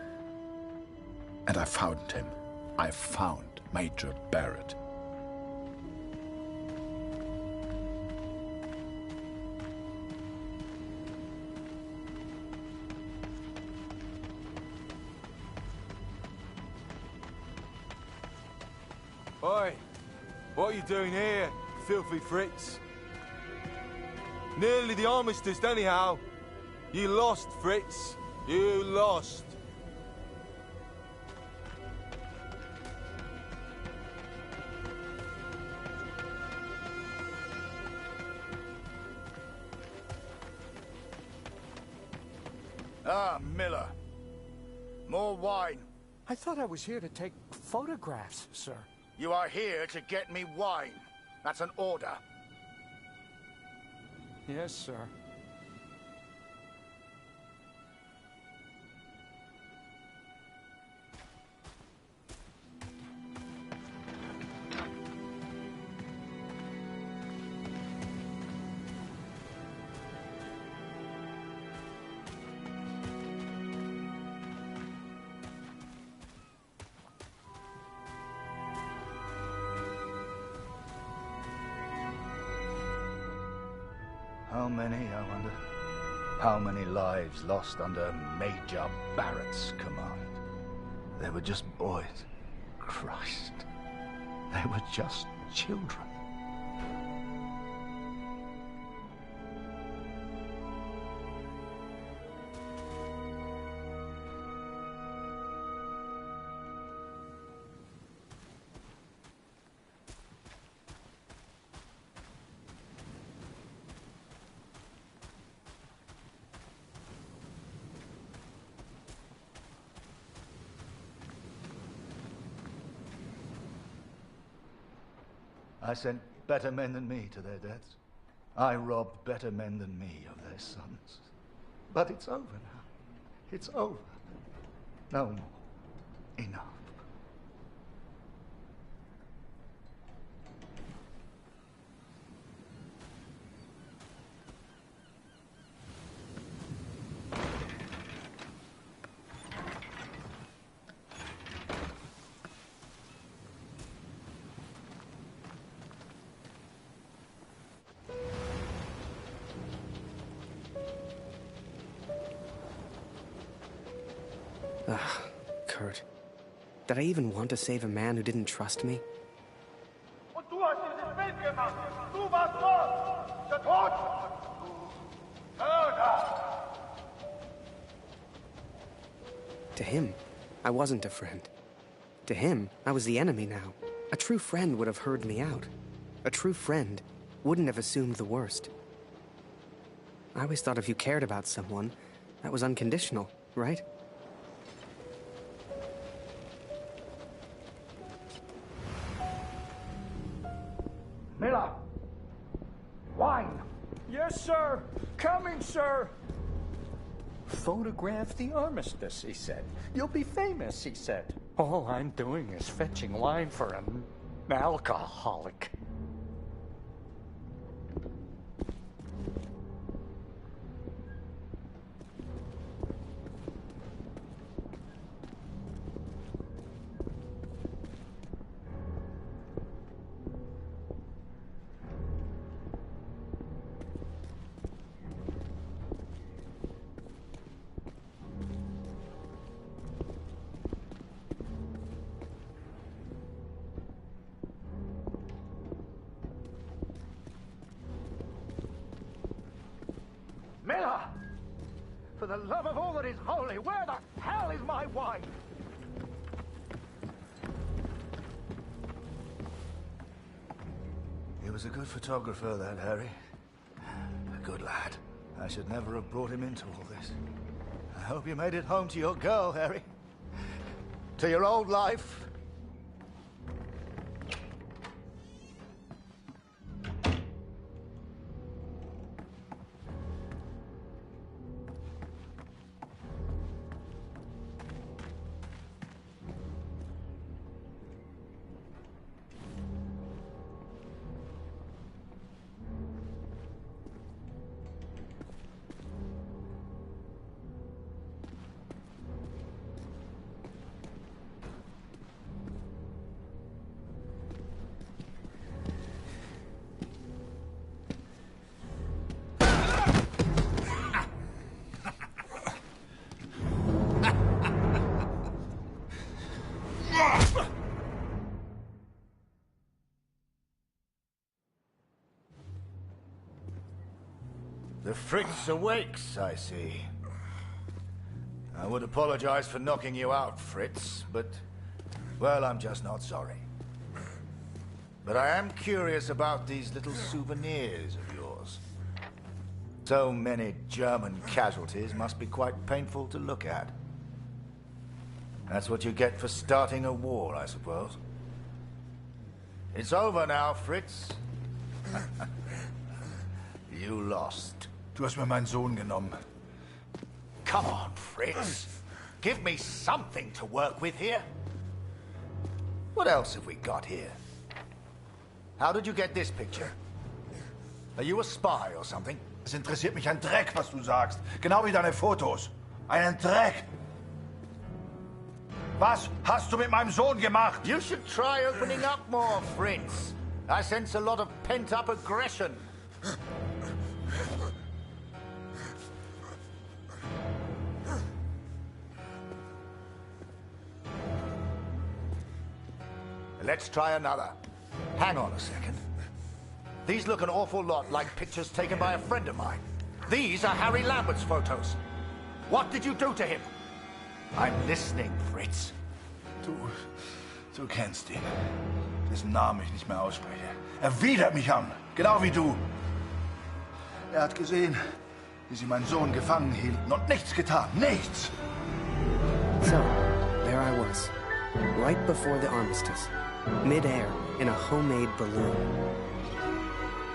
And I found him. I found Major Barrett. Oi! What are you doing here, filthy Fritz? Nearly the armistice, anyhow. You lost, Fritz. You lost. Ah, Miller. More wine. I thought I was here to take photographs, sir. You are here to get me wine. That's an order. Yes, sir. How many, I wonder? How many lives lost under Major Barrett's command? They were just boys. Christ. They were just children. I sent better men than me to their deaths. I robbed better men than me of their sons. But it's over now. It's over. No more. Enough. Kurt. Did I even want to save a man who didn't trust me? Und du hast dieses Bild gemacht. Du warst dort. Der Tod. Mörder. To him, I wasn't a friend. To him, I was the enemy now. A true friend would have heard me out. A true friend wouldn't have assumed the worst. I always thought if you cared about someone, that was unconditional, right? Miller! Wine! Yes, sir! Coming, sir! Photograph the armistice, he said. You'll be famous, he said. All I'm doing is fetching wine for an alcoholic. Miller! For the love of all that is holy, where the hell is my wine? He was a good photographer, that Harry. A good lad. I should never have brought him into all this. I hope you made it home to your girl, Harry. To your old life. The Fritz awakes, I see. I would apologize for knocking you out, Fritz, but... well, I'm just not sorry. But I am curious about these little souvenirs of yours. So many German casualties must be quite painful to look at. That's what you get for starting a war, I suppose. It's over now, Fritz. You lost. Du hast mir meinen Sohn genommen. Come on, Fritz. Give me something to work with here. What else have we got here? How did you get this picture? Are you a spy or something? Es interessiert mich ein Dreck, was du sagst. Genau wie deine Fotos. Einen Dreck. Was hast du mit meinem Sohn gemacht? You should try opening up more, Fritz. I sense a lot of pent-up aggression. Let's try another. Hang on a second. These look an awful lot like pictures taken by a friend of mine. These are Harry Lambert's photos. What did you do to him? I'm listening, Fritz. Du kennst ihn. Dessen Namen ich nicht mehr ausspreche. Er widert mich an, genau wie du. Er hat gesehen, wie sie meinen Sohn gefangen hielten und nichts getan. Nichts! So, there I was, right before the armistice, mid-air in a homemade balloon.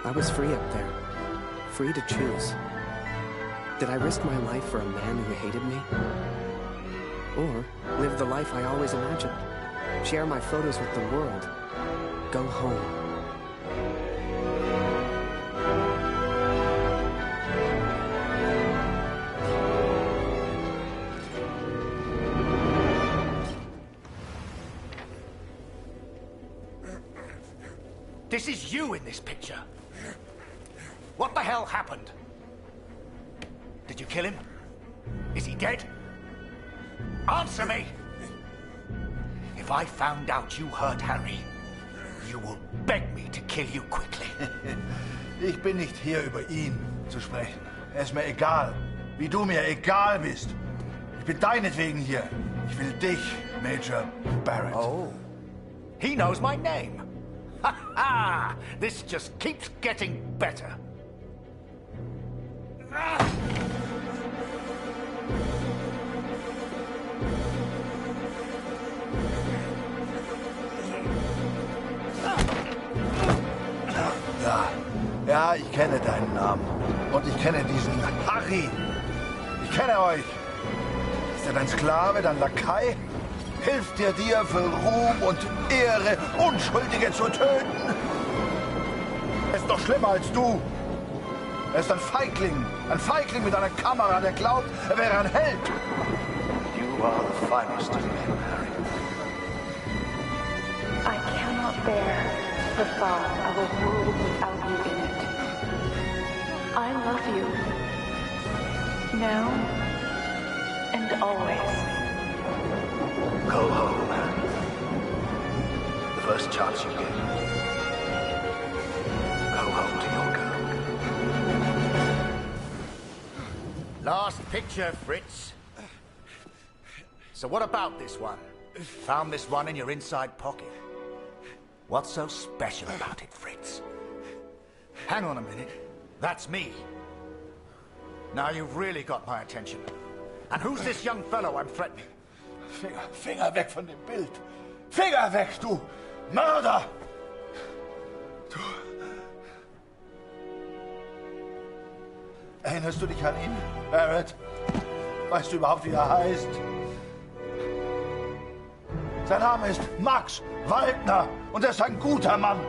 I was free up there, free to choose. Did I risk my life for a man who hated me? Or live the life I always imagined? Share my photos with the world? Go home? This is you in this picture. What the hell happened? Did you kill him? Is he dead? Answer me! If I found out you hurt Harry, you will beg me to kill you quickly. Ich bin nicht hier, über ihn zu sprechen. Er ist mir egal, wie du mir egal bist. Ich bin deinetwegen hier. Ich will dich, Major Barrett. Oh, he knows my name. Ha ha! This just keeps getting better. Ja, ich kenne deinen Namen. Und ich kenne diesen Harry. Ich kenne euch. Ist er dein Sklave, dein Lakai? Hilft er dir für Ruhm und Ehre, Unschuldige zu töten? Er ist doch schlimmer als du. Er ist ein Feigling mit einer Kamera, der glaubt, er wäre ein Held. You are the finest of men, Harry. I cannot bear the thought of a world without you in it. I love you. Now and always. Go home, Harry. The first chance you get. Go home to your girl. Last picture, Fritz. So what about this one? Found this one in your inside pocket. What's so special about it, Fritz? Hang on a minute. That's me. Now you've really got my attention. And who's this young fellow I'm threatening? Finger weg von dem Bild. Finger weg, du Mörder! Du... Erinnerst du dich an ihn, Barrett? Weißt du überhaupt, wie er heißt? Sein Name ist Max Waldner und er ist ein guter Mann.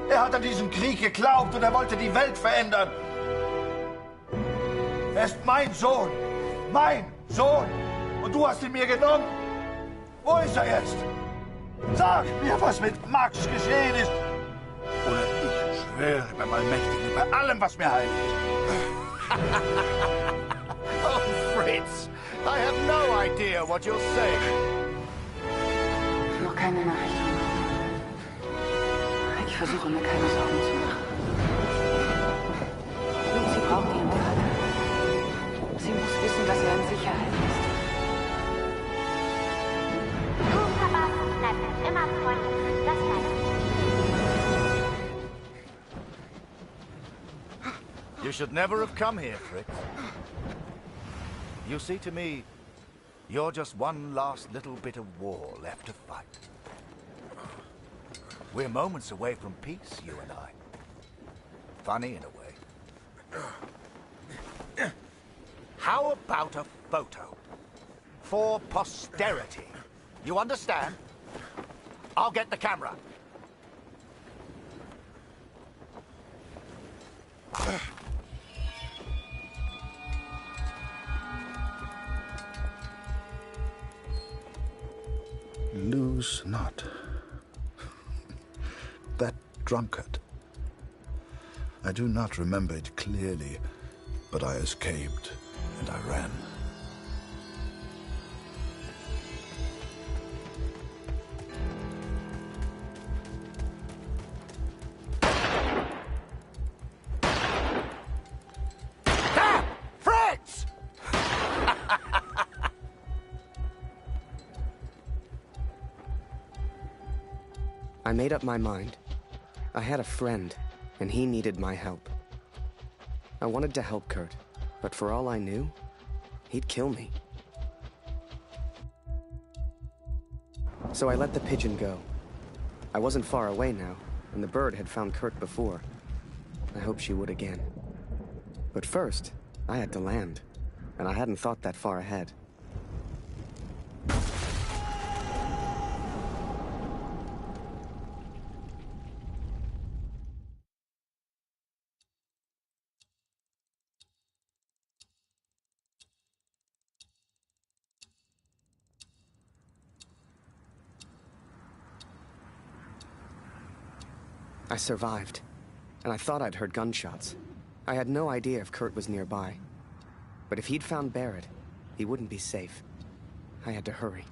Er hat an diesen Krieg geglaubt und er wollte die Welt verändern. Er ist mein Sohn. Mein Sohn. Und du hast ihn mir genommen. Wo ist er jetzt? Sag mir, was mit Max geschehen ist. Oder ich schwöre beim Allmächtigen, bei allem, was mir heilig ist. Oh, Fritz, I have no idea what you're saying. Noch keine Nachricht. Ich versuche mir keine Sorgen zu machen. Sie braucht ihren You should never have come here, Fritz. You see, to me, you're just one last little bit of war left to fight. We're moments away from peace, you and I. Funny in a way. How about a photo? For posterity. You understand? I'll get the camera. Lose not. That drunkard. I do not remember it clearly, but I escaped and I ran. Damn! Fritz! I made up my mind. I had a friend, and he needed my help. I wanted to help Kurt, but for all I knew, he'd kill me. So I let the pigeon go. I wasn't far away now, and the bird had found Kurt before. I hoped she would again. But first, I had to land, and I hadn't thought that far ahead. I survived, and I thought I'd heard gunshots. I had no idea if Kurt was nearby. But if he'd found Barrett, he wouldn't be safe. I had to hurry.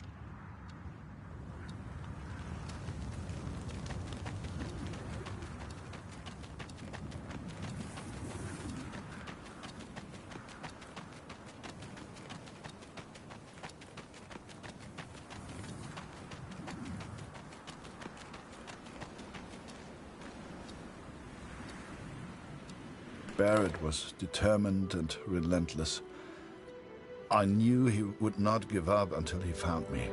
Barrett was determined and relentless. I knew he would not give up until he found me.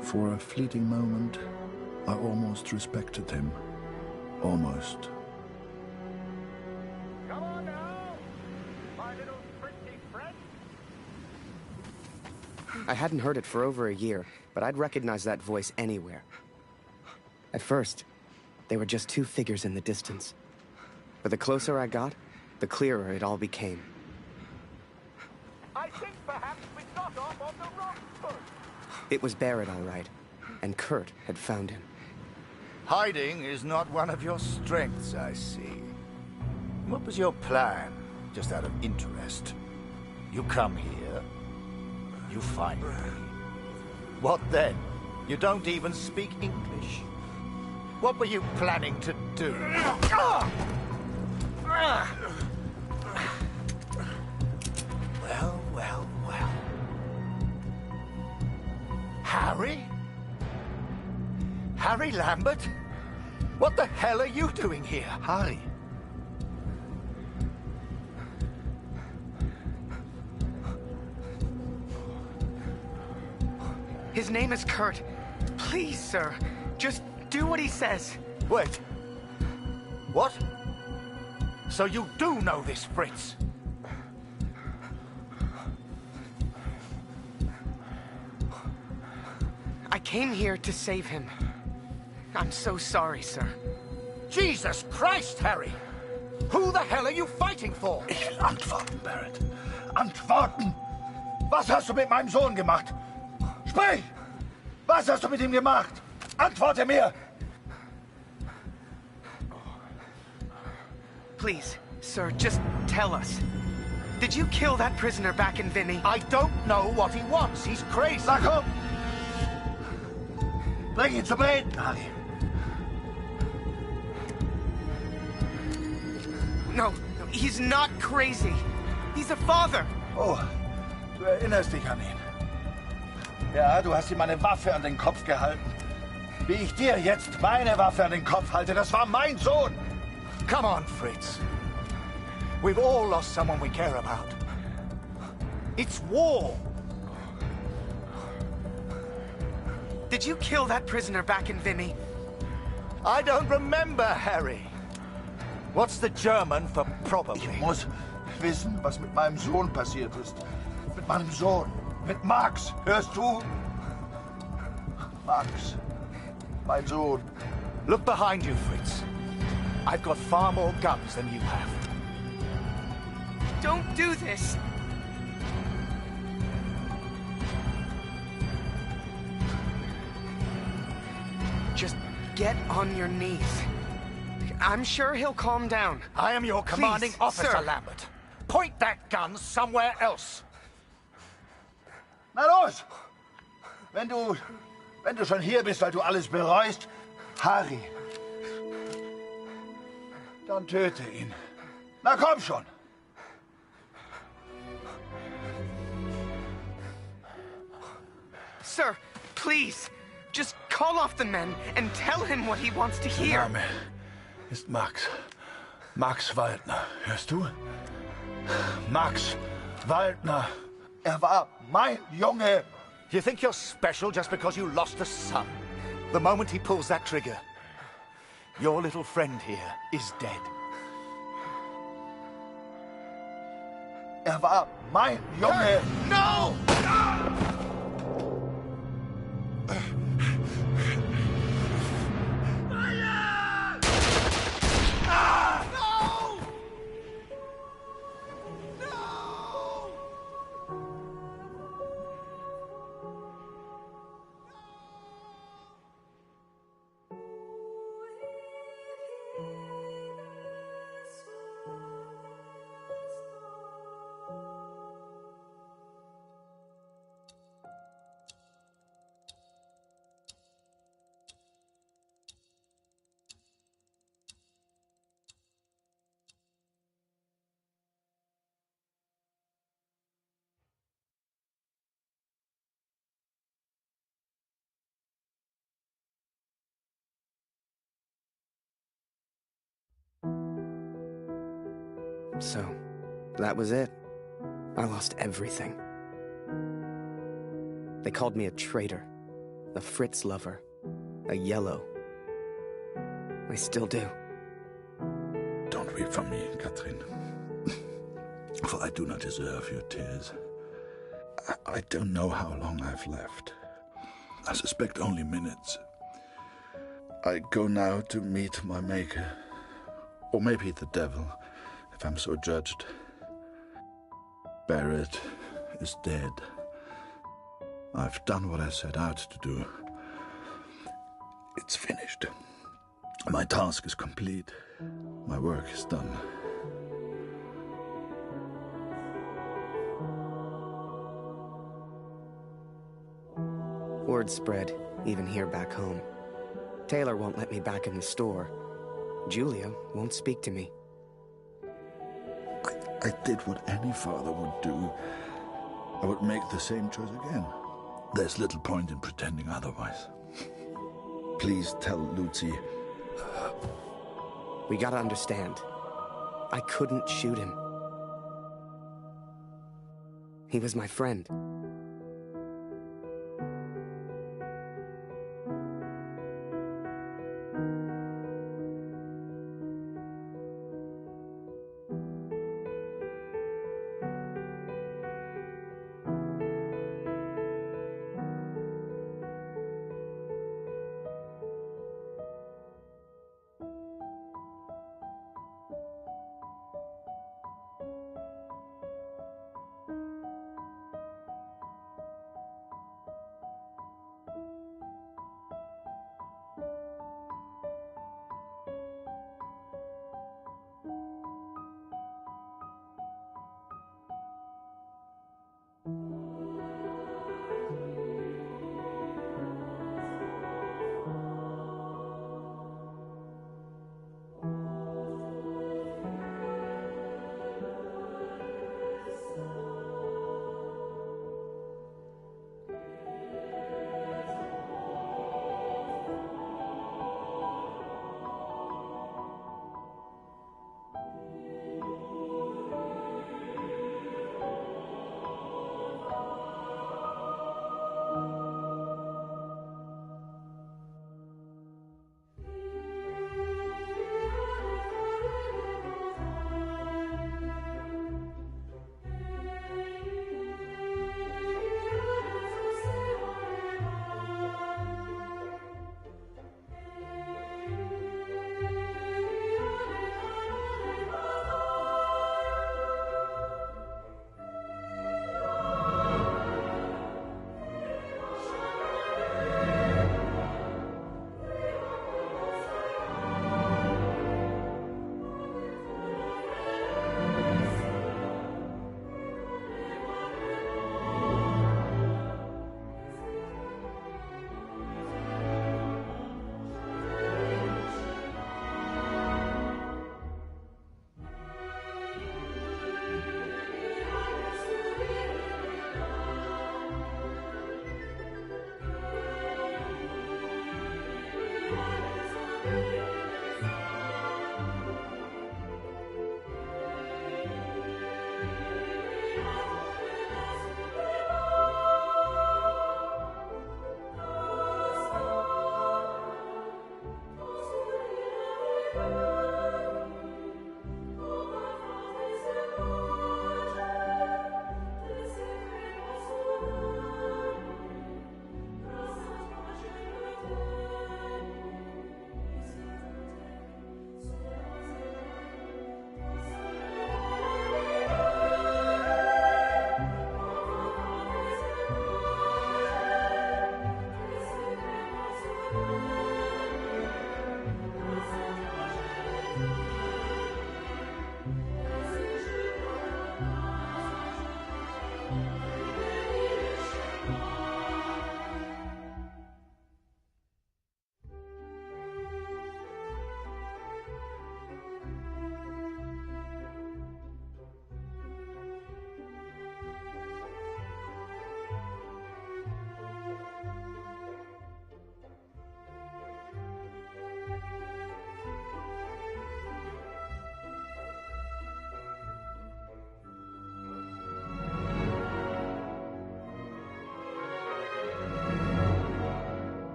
For a fleeting moment, I almost respected him. Almost. Come on now, my little pretty friend. I hadn't heard it for over a year, but I'd recognize that voice anywhere. At first, they were just two figures in the distance. But the closer I got, the clearer it all became. I think perhaps we got off on the wrong foot. It was Barrett, all right, and Kurt had found him. Hiding is not one of your strengths, I see. What was your plan, just out of interest? You come here, you find me. What then? You don't even speak English. What were you planning to do? Well, well, well. Harry? Harry Lambert? What the hell are you doing here, Harry? His name is Kurt. Please, sir, just do what he says. Wait. What? So you do know this, Fritz? I came here to save him. I'm so sorry, sir. Jesus Christ, Harry! Who the hell are you fighting for? Ich will antworten, Barrett. Antworten! Was hast du mit meinem Sohn gemacht? Sprich! Was hast du mit ihm gemacht? Antworte mir! Please, sir, just tell us. Did you kill that prisoner back in Vinny? I don't know what he wants. He's crazy. Na komm! Bring ihn zum Reden, Harry. No, he's not crazy. He's a father. Oh, du erinnerst dich an ihn. Ja, du hast ihm eine Waffe an den Kopf gehalten. Wie ich dir jetzt meine Waffe an den Kopf halte, das war mein Sohn. Come on, Fritz. We've all lost someone we care about. It's war. Did you kill that prisoner back in Vimy? I don't remember, Harry. What's the German for probably? Ich muss wissen, was mit meinem Sohn passiert ist. Mit meinem Sohn. Mit Max. Hörst du? Max. Mein Sohn. Look behind you, Fritz. I've got far more guns than you have. Don't do this! Just get on your knees. I'm sure he'll calm down. I am your commanding Please, officer, sir. Lambert. Point that gun somewhere else. Na los! Wenn du schon hier bist, weil du alles bereust, Harry, dann töte ihn. Na komm schon! Sir, please, just call off the men and tell him what he wants to hear. Der Name ist Max. Max Waldner. Hörst du? Max Waldner. Er war mein Junge. You think you're special just because you lost a son? The moment he pulls that trigger, your little friend here is dead. Er war mein Junge. No! So, that was it. I lost everything. They called me a traitor, a Fritz lover, a yellow. I still do. Don't weep for me, Catherine. For I do not deserve your tears. I don't know how long I've left. I suspect only minutes. I go now to meet my maker. Or maybe the devil, if I'm so judged. Barrett is dead. I've done what I set out to do. It's finished. My task is complete. My work is done. Word spread, even here back home. Taylor won't let me back in the store. Julia won't speak to me. I did what any father would do. I would make the same choice again. There's little point in pretending otherwise. Please tell Lucy. We gotta understand. I couldn't shoot him. He was my friend.